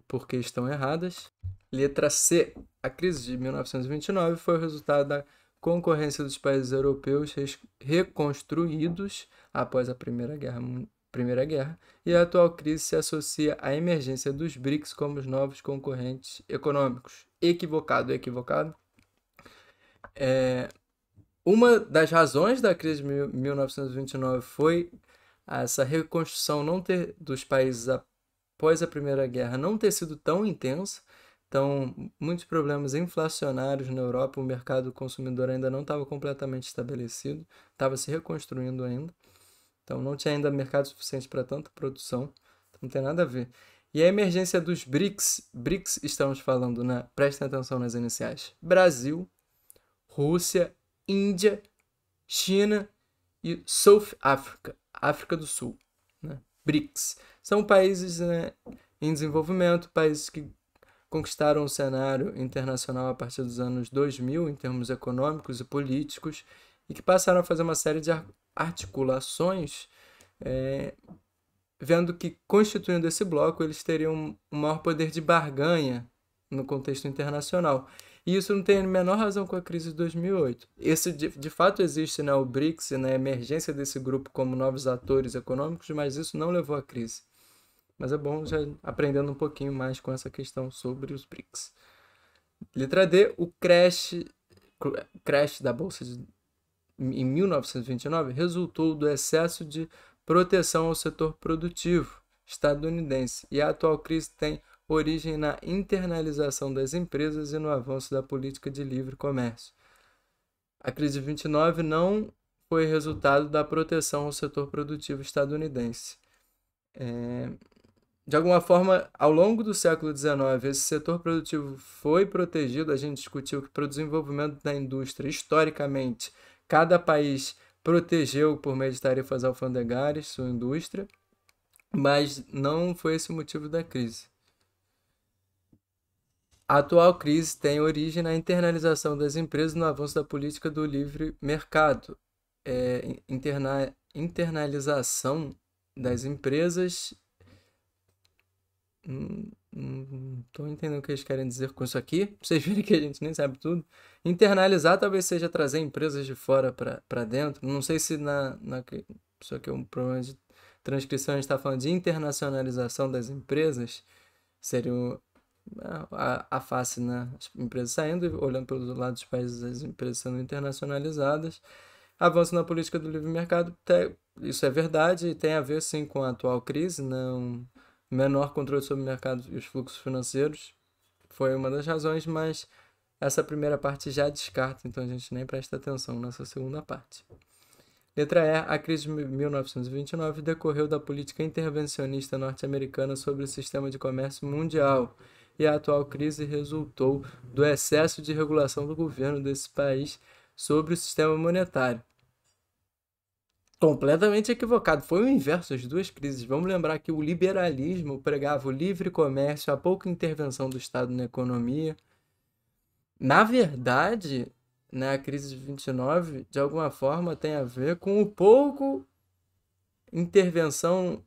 porque estão erradas. Letra C. A crise de 1929 foi o resultado da concorrência dos países europeus reconstruídos após a Primeira Guerra, e a atual crise se associa à emergência dos BRICS como os novos concorrentes econômicos. Equivocado, equivocado. Uma das razões da crise de 1929 foi essa reconstrução dos países após a Primeira Guerra não ter sido tão intensa. Então, muitos problemas inflacionários na Europa, o mercado consumidor ainda não estava completamente estabelecido, estava se reconstruindo ainda. Então, não tinha ainda mercado suficiente para tanta produção, então não tem nada a ver. E a emergência dos BRICS, BRICS estamos falando, né? Prestem atenção nas iniciais: Brasil, Rússia, Índia, China e South Africa, África do Sul, né? BRICS. São países, né, em desenvolvimento, países que conquistaram o cenário internacional a partir dos anos 2000 em termos econômicos e políticos, e que passaram a fazer uma série de articulações, vendo que, constituindo esse bloco, eles teriam um maior poder de barganha no contexto internacional. E isso não tem a menor razão com a crise de 2008. Esse, de fato, existe, né, o BRICS, né, a emergência desse grupo como novos atores econômicos, mas isso não levou à crise. Mas é bom já aprendendo um pouquinho mais com essa questão sobre os BRICS. Letra D, o crash da Bolsa em 1929 resultou do excesso de proteção ao setor produtivo estadunidense e a atual crise tem origem na internalização das empresas e no avanço da política de livre comércio. A crise de 29 não foi resultado da proteção ao setor produtivo estadunidense. De alguma forma, ao longo do século XIX, esse setor produtivo foi protegido. A gente discutiu que, para o desenvolvimento da indústria, historicamente, cada país protegeu, por meio de tarifas alfandegárias, sua indústria, mas não foi esse o motivo da crise. A atual crise tem origem na internalização das empresas e no avanço da política do livre mercado. Internalização das empresas. Não estou entendendo o que eles querem dizer com isso aqui. Pra vocês verem que a gente nem sabe tudo. Internalizar talvez seja trazer empresas de fora para dentro. Não sei se isso aqui é um problema de transcrição. A gente está falando de internacionalização das empresas. Seria a face, né? As empresas saindo, olhando pelo lado dos países, as empresas sendo internacionalizadas. Avanço na política do livre mercado. Isso é verdade e tem a ver, sim, com a atual crise, não... Menor controle sobre o mercado e os fluxos financeiros foi uma das razões, mas essa primeira parte já descarta, então a gente nem presta atenção nessa segunda parte. Letra E. A crise de 1929 decorreu da política intervencionista norte-americana sobre o sistema de comércio mundial, e a atual crise resultou do excesso de regulação do governo desse país sobre o sistema monetário. Completamente equivocado. Foi o inverso das duas crises. Vamos lembrar que o liberalismo pregava o livre comércio, a pouca intervenção do Estado na economia. Na verdade, né, a crise de 29, de alguma forma, tem a ver com o pouco intervenção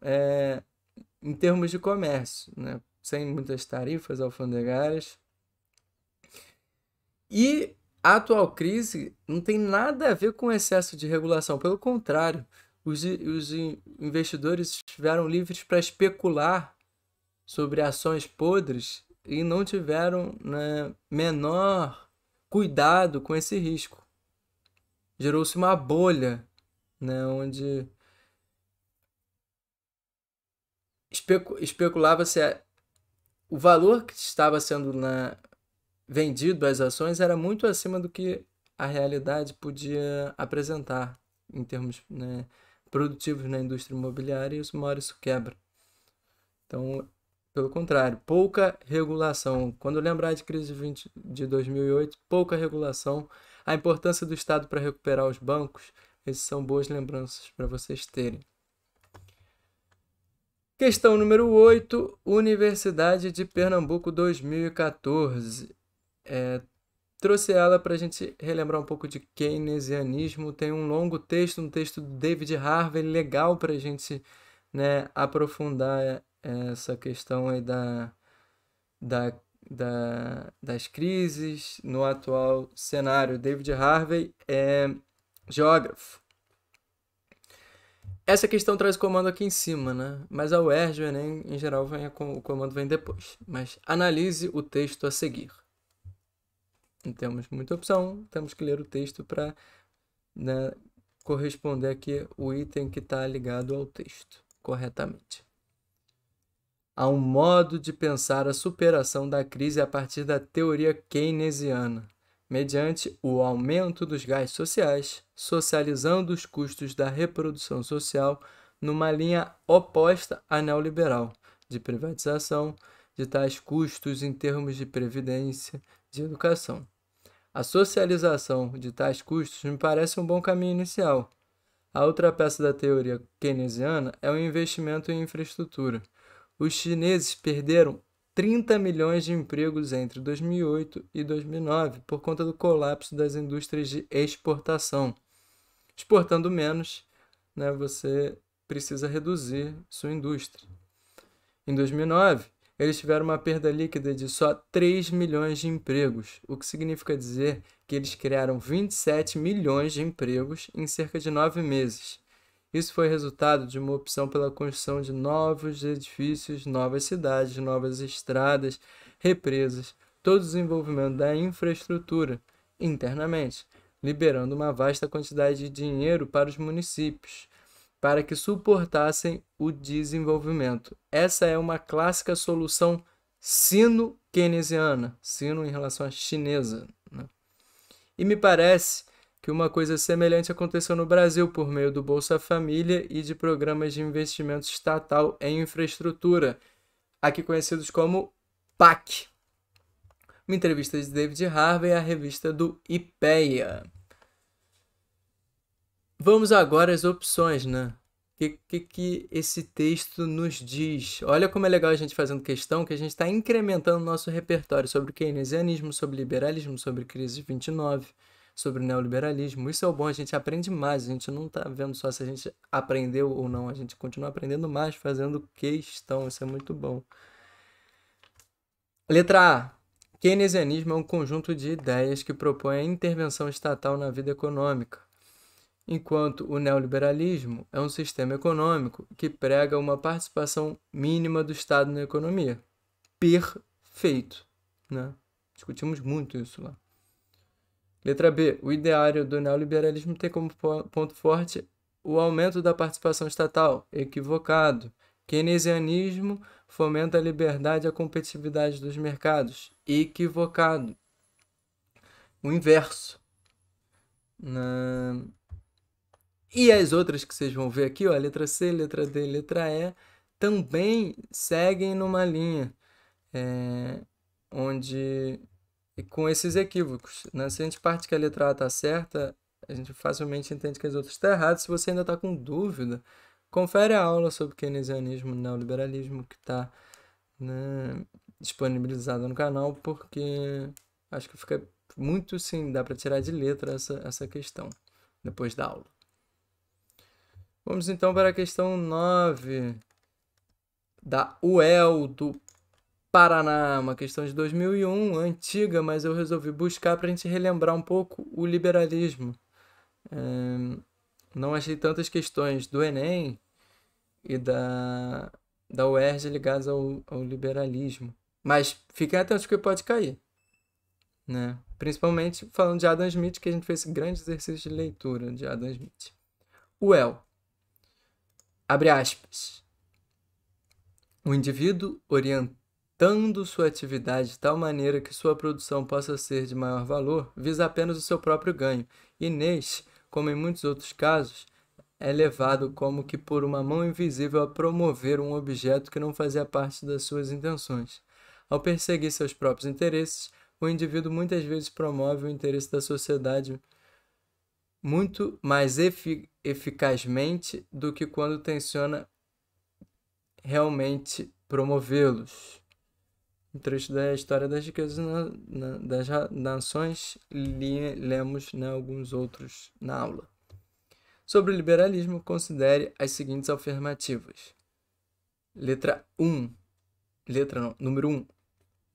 em termos de comércio, né, sem muitas tarifas alfandegárias. E a atual crise não tem nada a ver com excesso de regulação, pelo contrário, os investidores estiveram livres para especular sobre ações podres e não tiveram, né, menor cuidado com esse risco. Gerou-se uma bolha, né, onde especulava-se o valor que estava sendo vendido às ações era muito acima do que a realidade podia apresentar em termos, né, produtivos na indústria imobiliária, e uma hora isso quebra. Então, pelo contrário, pouca regulação. Quando lembrar de crise de 2008, pouca regulação. A importância do Estado para recuperar os bancos, essas são boas lembranças para vocês terem. Questão número 8, Universidade de Pernambuco 2014. Trouxe ela para a gente relembrar um pouco de keynesianismo. Tem um longo texto, um texto do David Harvey, legal para a gente, né, aprofundar essa questão aí das crises no atual cenário. David Harvey é geógrafo. Essa questão traz o comando aqui em cima, né? Mas a UERJ, o Enem, em geral, o comando vem depois. Mas analise o texto a seguir. Não temos muita opção, temos que ler o texto para, né, corresponder aqui o item que está ligado ao texto corretamente. Há um modo de pensar a superação da crise a partir da teoria keynesiana, mediante o aumento dos gastos sociais, socializando os custos da reprodução social numa linha oposta à neoliberal, de privatização de tais custos em termos de previdência, de educação. A socialização de tais custos me parece um bom caminho inicial. A outra peça da teoria keynesiana é o investimento em infraestrutura. Os chineses perderam 30 milhões de empregos entre 2008 e 2009 por conta do colapso das indústrias de exportação. Exportando menos, né, você precisa reduzir sua indústria. Em 2009, eles tiveram uma perda líquida de só 3 milhões de empregos, o que significa dizer que eles criaram 27 milhões de empregos em cerca de 9 meses. Isso foi resultado de uma opção pela construção de novos edifícios, novas cidades, novas estradas, represas, todo o desenvolvimento da infraestrutura internamente, liberando uma vasta quantidade de dinheiro para os municípios, para que suportassem o desenvolvimento. Essa é uma clássica solução sino-keynesiana, sino em relação à chinesa, né? E me parece que uma coisa semelhante aconteceu no Brasil por meio do Bolsa Família e de programas de investimento estatal em infraestrutura, aqui conhecidos como PAC. Uma entrevista de David Harvey à revista do IPEA. Vamos agora às opções, né? O que esse texto nos diz? Olha como é legal a gente fazendo questão, que a gente está incrementando o nosso repertório sobre keynesianismo, sobre liberalismo, sobre crise de 29, sobre neoliberalismo. Isso é o bom, a gente aprende mais, a gente não está vendo só se a gente aprendeu ou não, a gente continua aprendendo mais fazendo questão, isso é muito bom. Letra A. Keynesianismo é um conjunto de ideias que propõe a intervenção estatal na vida econômica, enquanto o neoliberalismo é um sistema econômico que prega uma participação mínima do Estado na economia. Perfeito, né? Discutimos muito isso lá. Letra B. O ideário do neoliberalismo tem como ponto forte o aumento da participação estatal. Equivocado. Keynesianismo fomenta a liberdade e a competitividade dos mercados. Equivocado. O inverso. E as outras que vocês vão ver aqui, ó, letra C, letra D, letra E, também seguem numa linha onde com esses equívocos, né? Se a gente parte que a letra A está certa, a gente facilmente entende que as outras estão erradas. Se você ainda está com dúvida, confere a aula sobre keynesianismo e neoliberalismo que está, né, disponibilizada no canal, porque acho que fica muito, sim, dá para tirar de letra essa questão depois da aula. Vamos então para a questão 9 da UEL do Paraná, uma questão de 2001, antiga, mas eu resolvi buscar para a gente relembrar um pouco o liberalismo. Não achei tantas questões do Enem e da UERJ ligadas ao liberalismo, mas fiquem atentos que pode cair, né? Principalmente falando de Adam Smith, que a gente fez esse grande exercício de leitura de Adam Smith. UEL. Abre aspas. O indivíduo orientando sua atividade de tal maneira que sua produção possa ser de maior valor, visa apenas o seu próprio ganho, e neste, como em muitos outros casos, é levado como que por uma mão invisível a promover um objeto que não fazia parte das suas intenções. Ao perseguir seus próprios interesses, o indivíduo muitas vezes promove o interesse da sociedade muito mais eficazmente do que quando tenciona realmente promovê-los. Um trecho da História das Riquezas das Nações, lemos, né, alguns outros na aula. Sobre o liberalismo, considere as seguintes afirmativas. Número 1.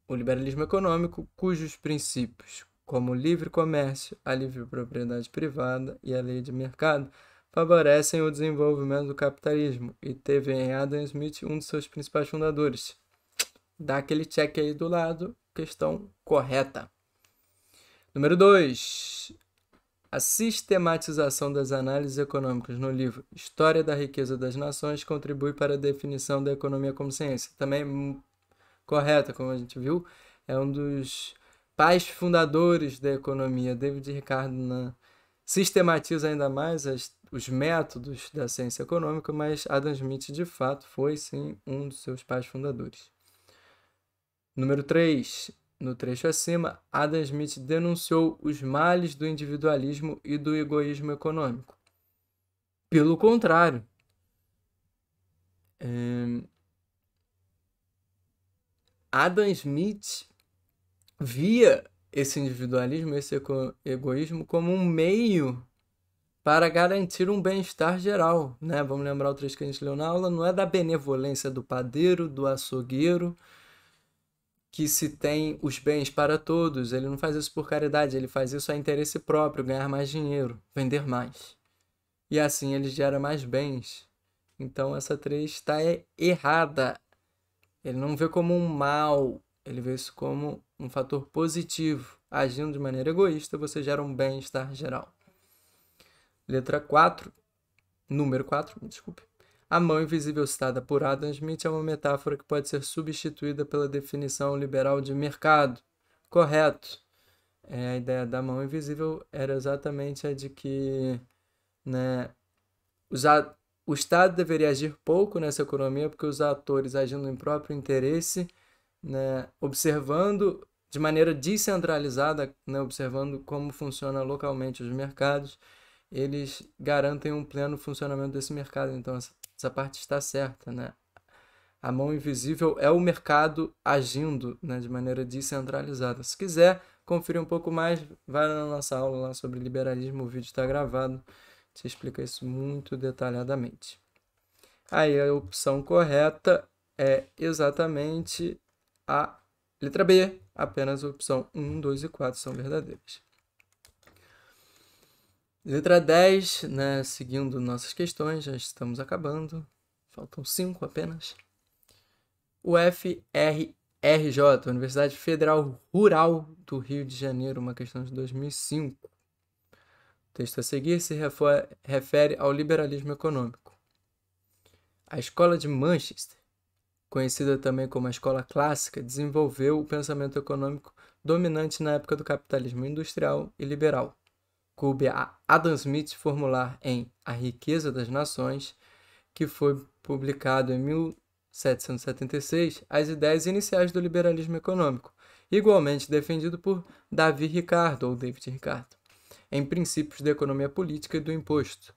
O liberalismo econômico, cujos princípios, como o livre comércio, a livre propriedade privada e a lei de mercado, favorecem o desenvolvimento do capitalismo, e teve em Adam Smith um de seus principais fundadores. Dá aquele check aí do lado, questão correta. Número 2. A sistematização das análises econômicas no livro História da Riqueza das Nações contribui para a definição da economia como ciência. Também correta, como a gente viu, é um dos pais fundadores da economia. David Ricardo sistematiza ainda mais os métodos da ciência econômica, mas Adam Smith, de fato, foi, sim, um dos seus pais fundadores. Número 3. No trecho acima, Adam Smith denunciou os males do individualismo e do egoísmo econômico. Pelo contrário, Adam Smith via esse individualismo, esse egoísmo, como um meio para garantir um bem-estar geral, né? Vamos lembrar o trecho que a gente leu na aula, não é da benevolência do padeiro, do açougueiro, que se tem os bens para todos. Ele não faz isso por caridade, ele faz isso a interesse próprio, ganhar mais dinheiro, vender mais. E assim ele gera mais bens. Então essa 3 está errada. Ele não vê como um mal ele vê isso como um fator positivo. Agindo de maneira egoísta, você gera um bem-estar geral. Letra 4, número 4, desculpe. A mão invisível citada por Adam Smith é uma metáfora que pode ser substituída pela definição liberal de mercado. Correto. A ideia da mão invisível era exatamente a de que, né, o Estado deveria agir pouco nessa economia porque os atores agindo em próprio interesse, né, observando de maneira descentralizada, né, observando como funciona localmente os mercados, eles garantem um pleno funcionamento desse mercado. Então, essa parte está certa, né? A mão invisível é o mercado agindo, né, de maneira descentralizada. Se quiser conferir um pouco mais, vai na nossa aula lá sobre liberalismo, o vídeo está gravado, te explica isso muito detalhadamente. Aí a opção correta é exatamente a letra B, apenas a opção 1, 2 e 4 são verdadeiras. Letra 10, né, seguindo nossas questões, já estamos acabando, faltam 5 apenas. O FRRJ, Universidade Federal Rural do Rio de Janeiro, uma questão de 2005. O texto a seguir se refere ao liberalismo econômico. A Escola de Manchester, conhecida também como a Escola Clássica, desenvolveu o pensamento econômico dominante na época do capitalismo industrial e liberal. Coube a Adam Smith formular em A Riqueza das Nações, que foi publicado em 1776, as ideias iniciais do liberalismo econômico, igualmente defendido por David Ricardo, em Princípios da Economia Política e do Imposto.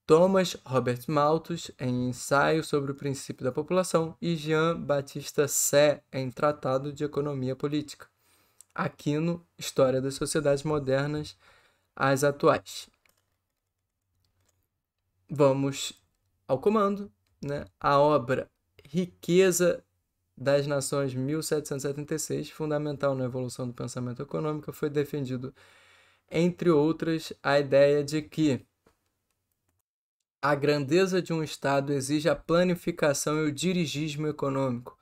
Thomas Robert Malthus, em Ensaio sobre o Princípio da População, e Jean-Baptiste Say, em Tratado de Economia Política. Aquino, História das Sociedades Modernas, as atuais. Vamos ao comando, né? A obra Riqueza das Nações, 1776, fundamental na evolução do pensamento econômico, foi defendido, entre outras, a ideia de que a grandeza de um Estado exige a planificação e o dirigismo econômico.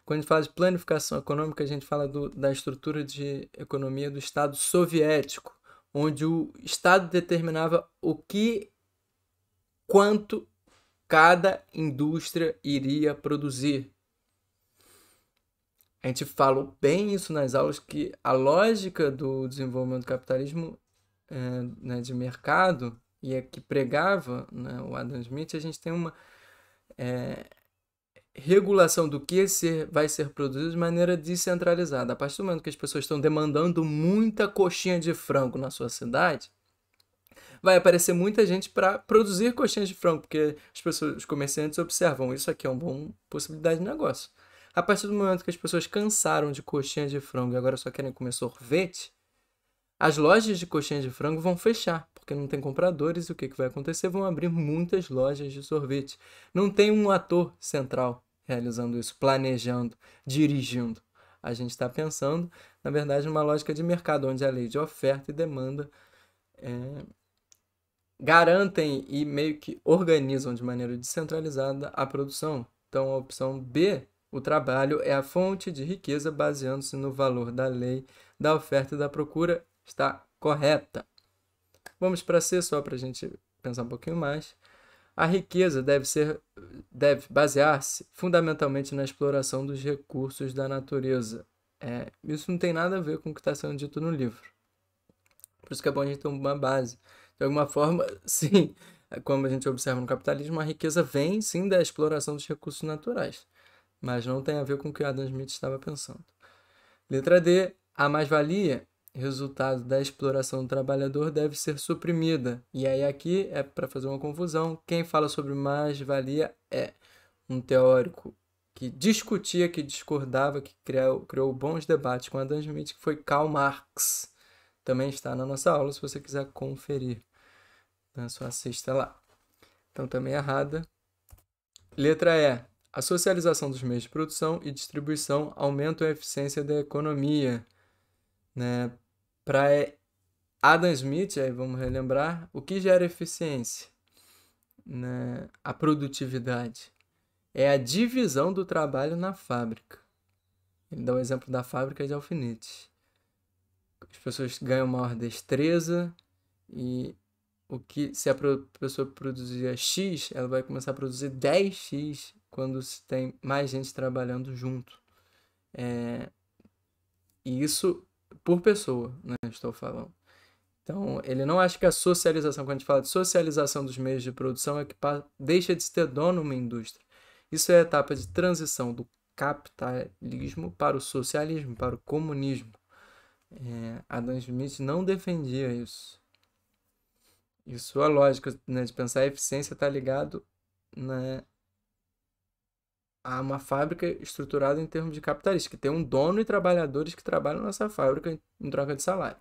Quando a gente fala de planificação econômica, a gente fala da estrutura de economia do Estado soviético, onde o Estado determinava quanto cada indústria iria produzir. A gente falou bem isso nas aulas, que a lógica do desenvolvimento do capitalismo né, de mercado, e que pregava, né, o Adam Smith, a gente tem uma regulação do que vai ser produzido de maneira descentralizada. A partir do momento que as pessoas estão demandando muita coxinha de frango na sua cidade, vai aparecer muita gente para produzir coxinhas de frango, porque os comerciantes observam, isso aqui é uma boa possibilidade de negócio. A partir do momento que as pessoas cansaram de coxinha de frango e agora só querem comer sorvete, as lojas de coxinha de frango vão fechar, porque não tem compradores, e o que vai acontecer? Vão abrir muitas lojas de sorvete. Não tem um ator central realizando isso, planejando, dirigindo. A gente está pensando, na verdade, numa lógica de mercado, onde a lei de oferta e demanda garantem e meio que organizam de maneira descentralizada a produção. Então, a opção B, o trabalho, é a fonte de riqueza baseando-se no valor da lei, da oferta e da procura, está correta. Vamos para C, só para a gente pensar um pouquinho mais. A riqueza deve basear-se fundamentalmente na exploração dos recursos da natureza. Isso não tem nada a ver com o que está sendo dito no livro. Por isso que é bom a gente ter uma base. De alguma forma, sim, como a gente observa no capitalismo, a riqueza vem, sim, da exploração dos recursos naturais, mas não tem a ver com o que Adam Smith estava pensando. Letra D, a mais-valia, resultado da exploração do trabalhador, deve ser suprimida. E aí aqui é para fazer uma confusão. Quem fala sobre mais-valia é um teórico que discutia, que discordava, que criou bons debates com Adam Smith, que foi Karl Marx. Também está na nossa aula, se você quiser conferir. Então, só assista lá. Então, também errada. Letra E. A socialização dos meios de produção e distribuição aumenta a eficiência da economia. Né? Para Adam Smith, aí vamos relembrar, o que gera eficiência? Né? A produtividade. É a divisão do trabalho na fábrica. Ele dá o exemplo da fábrica de alfinetes. As pessoas ganham maior destreza e se a pessoa produzia X, ela vai começar a produzir 10x quando se tem mais gente trabalhando junto. E isso por pessoa, né? Estou falando. Então, ele não acha que a socialização, quando a gente fala de socialização dos meios de produção, é que deixa de ter dono uma indústria. Isso é a etapa de transição do capitalismo para o socialismo, para o comunismo. Adam Smith não defendia isso. E sua lógica, né, de pensar a eficiência está ligado, né, a uma fábrica estruturada em termos de capitalista, que tem um dono e trabalhadores que trabalham nessa fábrica em troca de salário.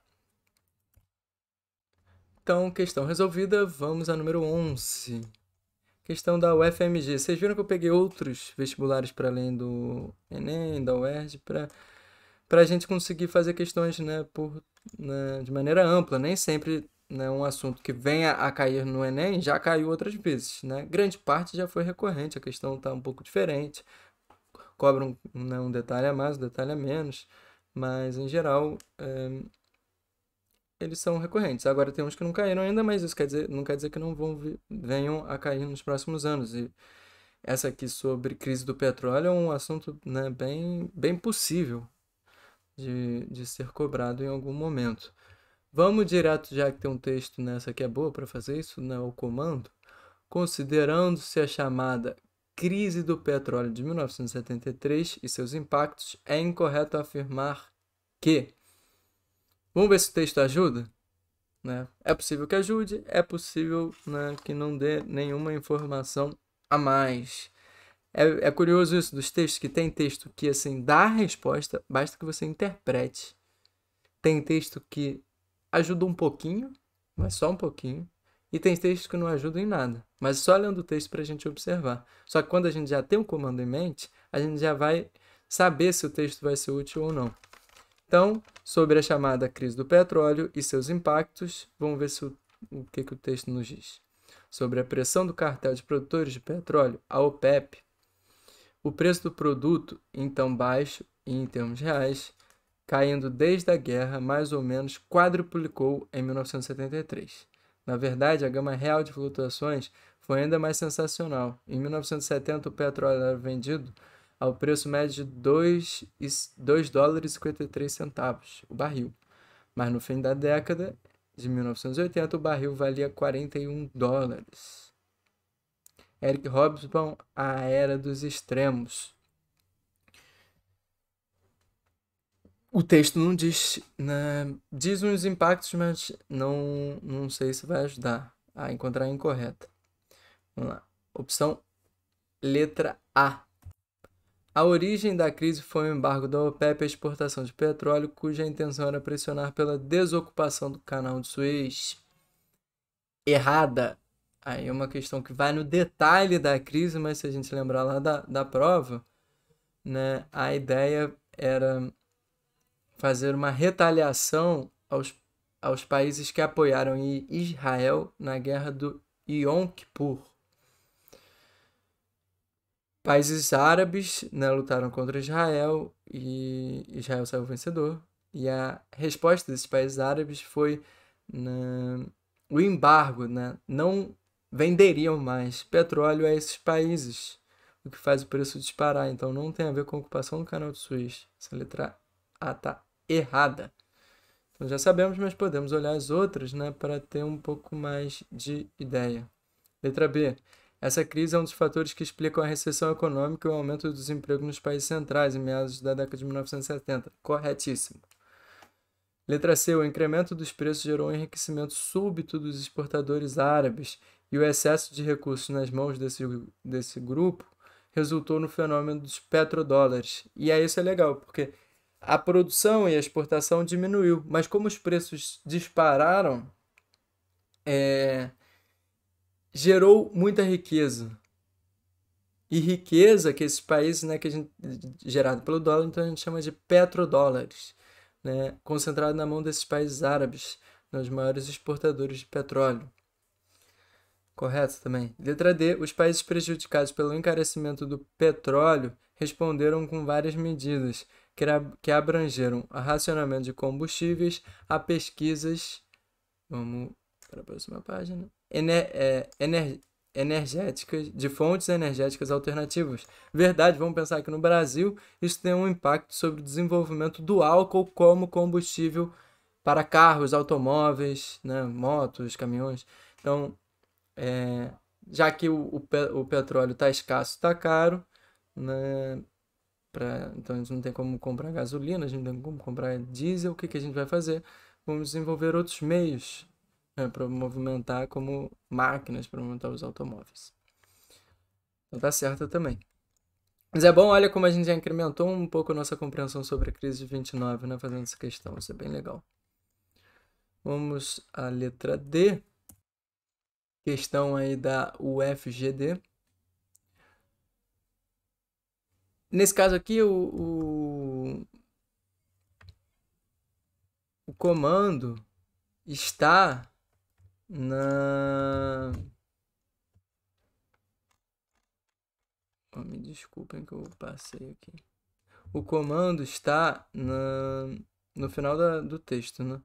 Então, questão resolvida, vamos a número 11. Questão da UFMG. Vocês viram que eu peguei outros vestibulares para além do Enem, da UERJ, para a gente conseguir fazer questões, né, de maneira ampla. Nem sempre, né, um assunto que venha a cair no Enem já caiu outras vezes. Né? Grande parte já foi recorrente, a questão está um pouco diferente. Cobra um detalhe a mais, um detalhe a menos, mas em geral eles são recorrentes. Agora tem uns que não caíram ainda, mas isso não quer dizer que não venham a cair nos próximos anos. E essa aqui sobre crise do petróleo é um assunto, né, bem possível de ser cobrado em algum momento. Vamos direto, já que tem um texto nessa que é boa para fazer isso, né, o comando. Considerando-se a chamada crise do petróleo de 1973 e seus impactos, é incorreto afirmar que... Vamos ver se o texto ajuda? Né? É possível que ajude, é possível, né, que não dê nenhuma informação a mais. É curioso isso dos textos, que tem texto que assim dá a resposta, basta que você interprete. Tem texto que ajuda um pouquinho, mas só um pouquinho. E tem textos que não ajudam em nada, mas só lendo o texto para a gente observar. Só que quando a gente já tem um comando em mente, a gente já vai saber se o texto vai ser útil ou não. Então, sobre a chamada crise do petróleo e seus impactos, vamos ver o que o texto nos diz. Sobre a pressão do cartel de produtores de petróleo, a OPEP, o preço do produto, então baixo e em termos reais, caindo desde a guerra, mais ou menos quadruplicou em 1973. Na verdade, a gama real de flutuações foi ainda mais sensacional. Em 1970, o petróleo era vendido ao preço médio de $2,53 o barril. Mas no fim da década de 1980, o barril valia $41. Eric Hobsbawm, A Era dos Extremos. O texto não diz, né, diz uns impactos, mas não sei se vai ajudar a encontrar a incorreta. Vamos lá. Opção letra A. A origem da crise foi o embargo da OPEP à exportação de petróleo, cuja intenção era pressionar pela desocupação do canal de Suez. Errada. Aí é uma questão que vai no detalhe da crise, mas se a gente lembrar lá da prova, né, a ideia era fazer uma retaliação aos países que apoiaram Israel na guerra do Yom Kippur. Países árabes, né, lutaram contra Israel e Israel saiu vencedor. E a resposta desses países árabes foi o embargo, né? Não venderiam mais petróleo a esses países, o que faz o preço disparar. Então não tem a ver com a ocupação do canal de Suez. Essa letra A está errada. Então já sabemos, mas podemos olhar as outras, né, para ter um pouco mais de ideia. Letra B. Essa crise é um dos fatores que explicam a recessão econômica e o aumento do desemprego nos países centrais em meados da década de 1970. Corretíssimo. Letra C. O incremento dos preços gerou um enriquecimento súbito dos exportadores árabes e o excesso de recursos nas mãos desse grupo resultou no fenômeno dos petrodólares. E aí isso é legal, porque a produção e a exportação diminuiu, mas como os preços dispararam, gerou muita riqueza. E riqueza que esses países, né, gerado pelo dólar, então a gente chama de petrodólares, né, concentrado na mão desses países árabes, né, os maiores exportadores de petróleo. Correto também. Letra D. Os países prejudicados pelo encarecimento do petróleo responderam com várias medidas, que abrangeram a racionamento de combustíveis, a pesquisas, vamos para a próxima página, energéticas, de fontes energéticas alternativas. Verdade, vamos pensar que no Brasil isso tem um impacto sobre o desenvolvimento do álcool como combustível para carros, automóveis, né, motos, caminhões. Então, já que o petróleo está escasso, está caro, né, então a gente não tem como comprar gasolina, a gente não tem como comprar diesel, o que a gente vai fazer? Vamos desenvolver outros meios, né, para movimentar, como máquinas para movimentar os automóveis. Então tá certo também. Mas é bom, olha como a gente já incrementou um pouco a nossa compreensão sobre a crise de 29, né, fazendo essa questão, isso é bem legal. Vamos à letra D, questão aí da UFGD. Nesse caso aqui, o comando está na... me desculpem que eu passei aqui. O comando está no final do texto, né?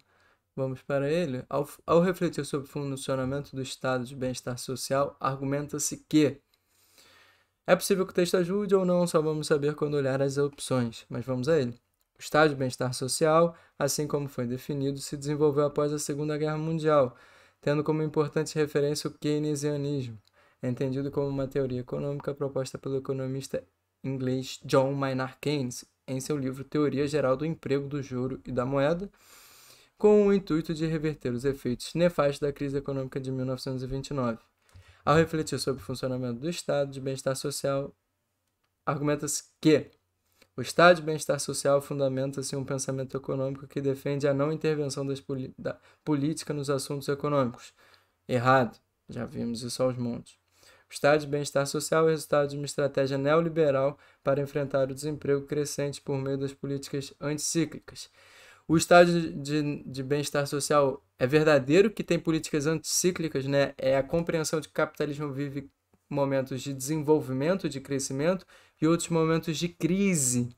Vamos para ele. Ao refletir sobre o funcionamento do estado de bem-estar social, argumenta-se que é possível que o texto ajude ou não, só vamos saber quando olhar as opções, mas vamos a ele. O estado de bem-estar social, assim como foi definido, se desenvolveu após a Segunda Guerra Mundial, tendo como importante referência o keynesianismo, entendido como uma teoria econômica proposta pelo economista inglês John Maynard Keynes em seu livro Teoria Geral do Emprego, do Juro e da Moeda, com o intuito de reverter os efeitos nefastos da crise econômica de 1929. Ao refletir sobre o funcionamento do estado de bem-estar social, argumenta-se que o estado de bem-estar social fundamenta-se em um pensamento econômico que defende a não intervenção da política nos assuntos econômicos. Errado, já vimos isso aos montes. O estado de bem-estar social é o resultado de uma estratégia neoliberal para enfrentar o desemprego crescente por meio das políticas anticíclicas. O estado de bem-estar social é verdadeiro que tem políticas anticíclicas, né? É a compreensão de que o capitalismo vive momentos de desenvolvimento, de crescimento e outros momentos de crise.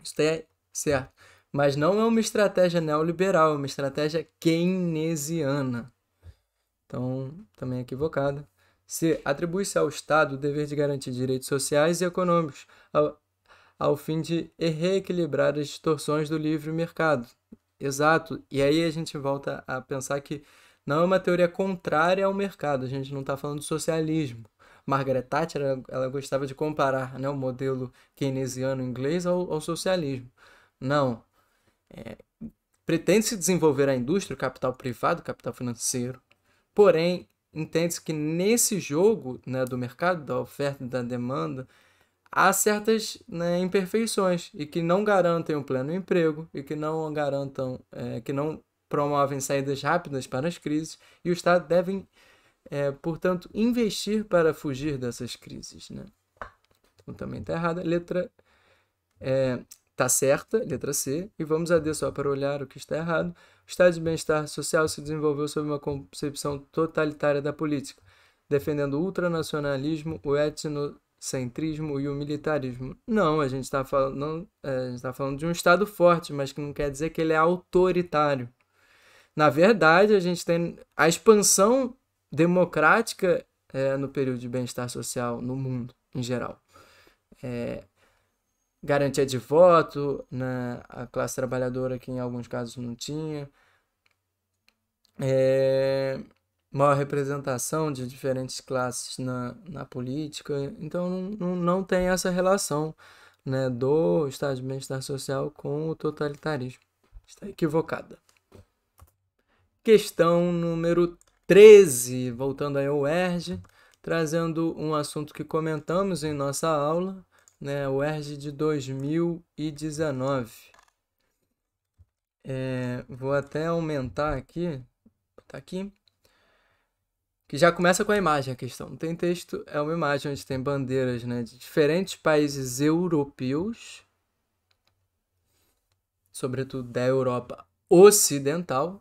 Isso é certo. Mas não é uma estratégia neoliberal, é uma estratégia keynesiana. Então, também é equivocada. C. Atribui-se ao Estado o dever de garantir direitos sociais e econômicos, ao fim de reequilibrar as distorções do livre mercado. Exato. E aí a gente volta a pensar que não é uma teoria contrária ao mercado. A gente não está falando de socialismo. Margaret Thatcher, ela gostava de comparar, né, o modelo keynesiano inglês ao socialismo. Não. Pretende-se desenvolver a indústria, o capital privado, o capital financeiro. Porém, entende-se que nesse jogo, né, do mercado, da oferta e da demanda, há certas, né, imperfeições e que não garantem um pleno emprego e que não garantam, que não promovem saídas rápidas para as crises, e o Estado deve, portanto, investir para fugir dessas crises, né? Então também está errada. Letra está certa, letra C, e vamos a D só para olhar o que está errado. O estado de bem-estar social se desenvolveu sob uma concepção totalitária da política, defendendo o ultranacionalismo, o etnocentrismo e o militarismo. Não, a gente está falando de um Estado forte, mas que não quer dizer que ele é autoritário. Na verdade, a gente tem a expansão democrática no período de bem-estar social no mundo, em geral. Garantia de voto, né, a classe trabalhadora que em alguns casos não tinha. Maior representação de diferentes classes na política. Então não tem essa relação, né, do estado de bem-estar social com o totalitarismo. Está equivocada. Questão número 13, voltando aí ao UERJ, trazendo um assunto que comentamos em nossa aula, né, o UERJ de 2019. Vou até aumentar aqui, tá aqui, que já começa com a imagem a questão. Não tem texto, é uma imagem onde tem bandeiras, né, de diferentes países europeus, sobretudo da Europa Ocidental,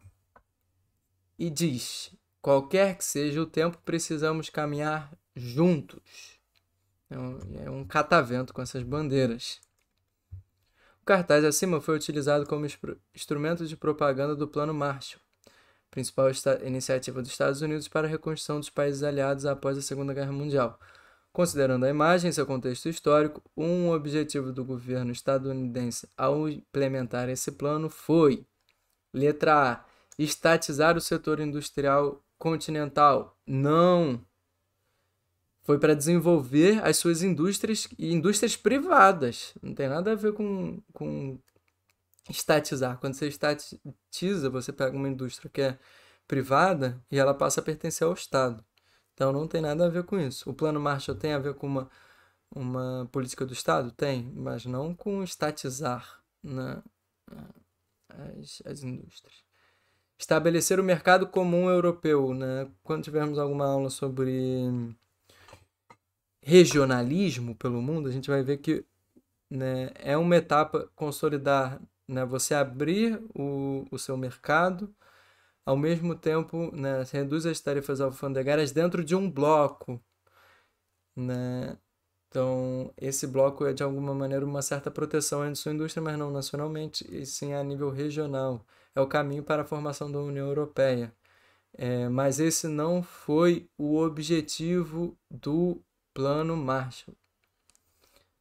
e diz: qualquer que seja o tempo, precisamos caminhar juntos. É um catavento com essas bandeiras. O cartaz acima foi utilizado como instrumento de propaganda do Plano Marshall, principal iniciativa dos Estados Unidos para a reconstrução dos países aliados após a Segunda Guerra Mundial. Considerando a imagem e seu contexto histórico, um objetivo do governo estadunidense ao implementar esse plano foi: letra A, estatizar o setor industrial continental. Não! Foi para desenvolver as suas indústrias e indústrias privadas. Não tem nada a ver com estatizar. Quando você estatiza, você pega uma indústria que é privada e ela passa a pertencer ao Estado. Então não tem nada a ver com isso. O Plano Marshall tem a ver com uma política do Estado? Tem, mas não com estatizar, né, as indústrias. Estabelecer o mercado comum europeu. Né? Quando tivermos alguma aula sobre regionalismo pelo mundo, a gente vai ver que, né, é uma etapa consolidar, né, você abrir o seu mercado, ao mesmo tempo, né, reduz as tarifas alfandegárias dentro de um bloco, né? Então, esse bloco é, de alguma maneira, uma certa proteção à sua indústria, mas não nacionalmente, e sim a nível regional. É o caminho para a formação da União Europeia. Mas esse não foi o objetivo do Plano Marshall.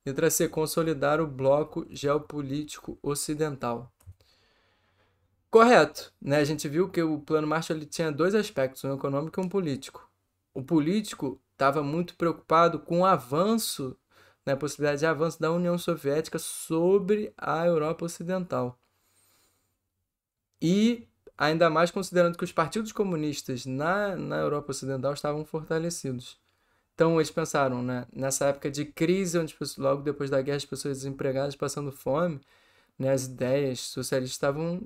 Letra C. Consolidar o bloco geopolítico ocidental. Correto, né? A gente viu que o Plano Marshall ele tinha dois aspectos, um econômico e um político. O político estava muito preocupado com o avanço, né, a possibilidade de avanço da União Soviética sobre a Europa Ocidental. E ainda mais considerando que os partidos comunistas na Europa Ocidental estavam fortalecidos. Então eles pensaram, né, nessa época de crise, onde logo depois da guerra as pessoas desempregadas, passando fome, né, as ideias socialistas estavam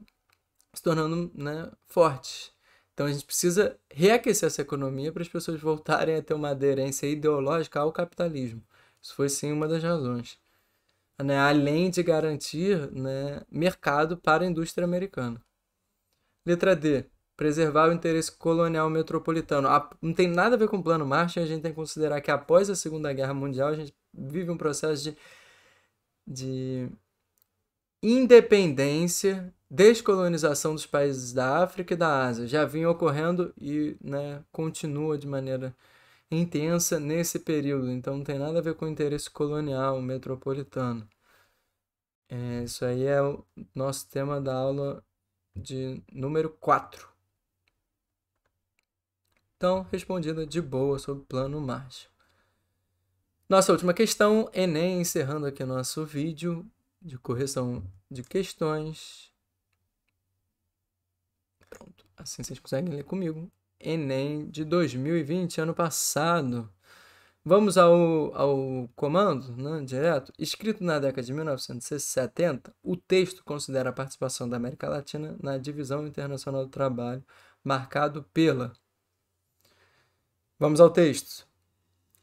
se tornando, né, fortes. Então a gente precisa reaquecer essa economia para as pessoas voltarem a ter uma aderência ideológica ao capitalismo. Isso foi sim uma das razões. Né, além de garantir, né, mercado para a indústria americana. Letra D. Preservar o interesse colonial metropolitano. Não tem nada a ver com o Plano Marshall, a gente tem que considerar que após a Segunda Guerra Mundial a gente vive um processo de independência, descolonização dos países da África e da Ásia. Já vinha ocorrendo e, né, continua de maneira intensa nesse período. Então não tem nada a ver com o interesse colonial metropolitano. Isso aí é o nosso tema da aula de número 4. Então, respondida de boa sobre o Plano Marshall. Nossa última questão, Enem, encerrando aqui nosso vídeo de correção de questões. Pronto, assim vocês conseguem ler comigo. Enem de 2020, ano passado. Vamos ao comando, né, direto. Escrito na década de 1970, o texto considera a participação da América Latina na divisão internacional do trabalho, marcado pela... Vamos ao texto.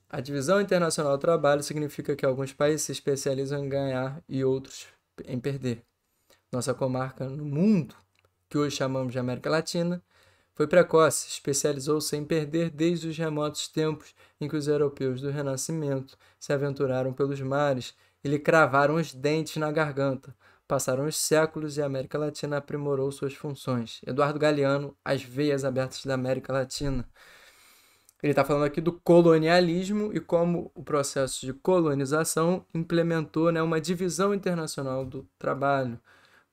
A divisão internacional do trabalho significa que alguns países se especializam em ganhar e outros em perder. Nossa comarca no mundo, que hoje chamamos de América Latina, foi precoce, especializou-se em perder desde os remotos tempos em que os europeus do Renascimento se aventuraram pelos mares e lhe cravaram os dentes na garganta. Passaram os séculos e a América Latina aprimorou suas funções. Eduardo Galeano, As Veias Abertas da América Latina. Ele está falando aqui do colonialismo e como o processo de colonização implementou, né, uma divisão internacional do trabalho.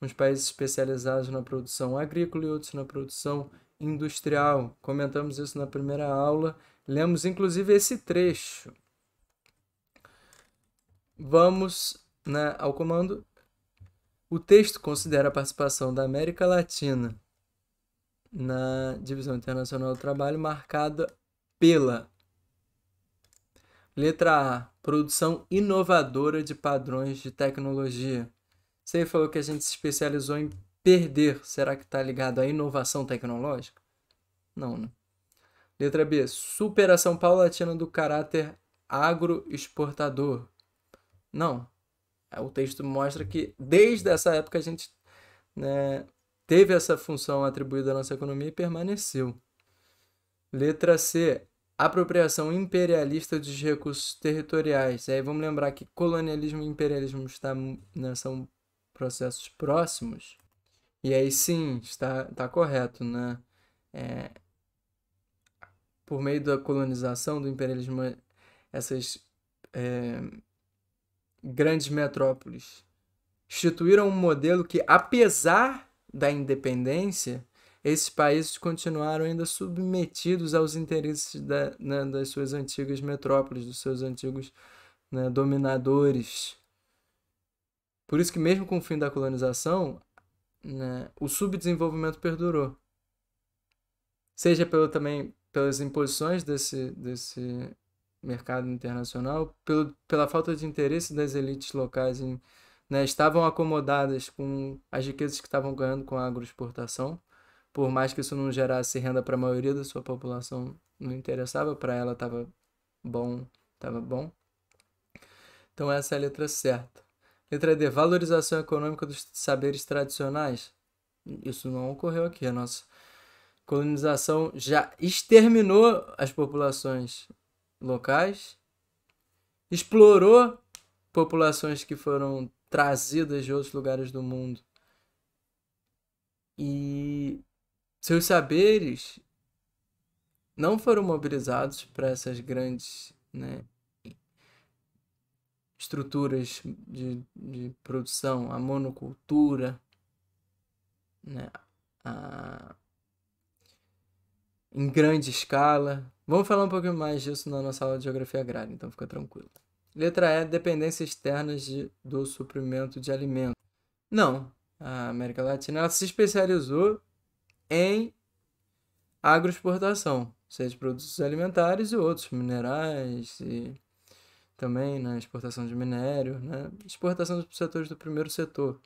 Uns países especializados na produção agrícola e outros na produção industrial. Comentamos isso na primeira aula. Lemos inclusive esse trecho. Vamos, né, ao comando. O texto considera a participação da América Latina na divisão internacional do trabalho marcada pela letra A, produção inovadora de padrões de tecnologia. Você falou que a gente se especializou em perder. Será que está ligado à inovação tecnológica? Não, né? Letra B, superação paulatina do caráter agroexportador. Não. O texto mostra que desde essa época a gente, né, teve essa função atribuída à nossa economia e permaneceu. Letra C, apropriação imperialista dos recursos territoriais. Aí vamos lembrar que colonialismo e imperialismo são processos próximos, e aí sim, está correto, né? Por meio da colonização, do imperialismo, essas grandes metrópoles instituíram um modelo que, apesar da independência, esses países continuaram ainda submetidos aos interesses das suas antigas metrópoles, dos seus antigos, né, dominadores. Por isso que mesmo com o fim da colonização, né, o subdesenvolvimento perdurou. Seja também pelas imposições desse mercado internacional, pela falta de interesse das elites locais né, estavam acomodadas com as riquezas que estavam ganhando com a agroexportação, por mais que isso não gerasse renda para a maioria da sua população, não interessava, para ela estava bom. Então essa é a letra certa. Letra D, valorização econômica dos saberes tradicionais. Isso não ocorreu aqui. A nossa colonização já exterminou as populações locais, explorou populações que foram trazidas de outros lugares do mundo e seus saberes não foram mobilizados para essas grandes, né, estruturas de produção, a monocultura, né, em grande escala. Vamos falar um pouquinho mais disso na nossa aula de Geografia Agrária, então fica tranquilo. Letra E, dependências externas do suprimento de alimentos. Não, a América Latina ela se especializou em agroexportação, seja de produtos alimentares e outros, minerais e também na exportação de minério, né? Exportação dos setores do primeiro setor.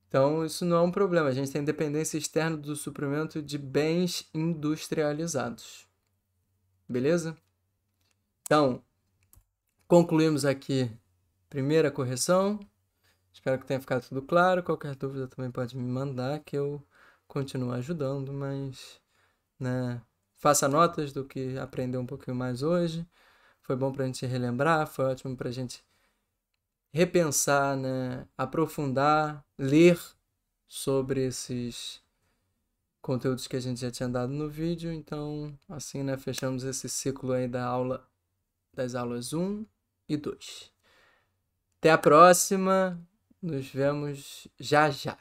Então, isso não é um problema. A gente tem dependência externa do suprimento de bens industrializados. Beleza? Então, concluímos aqui primeira correção. Espero que tenha ficado tudo claro. Qualquer dúvida também pode me mandar, que eu continuo ajudando, mas, né, faça notas do que aprendeu um pouquinho mais hoje. Foi bom para a gente relembrar, foi ótimo para a gente repensar, né, aprofundar, ler sobre esses conteúdos que a gente já tinha dado no vídeo. Então, assim, né, fechamos esse ciclo aí das aulas 1 e 2. Até a próxima, nos vemos já já.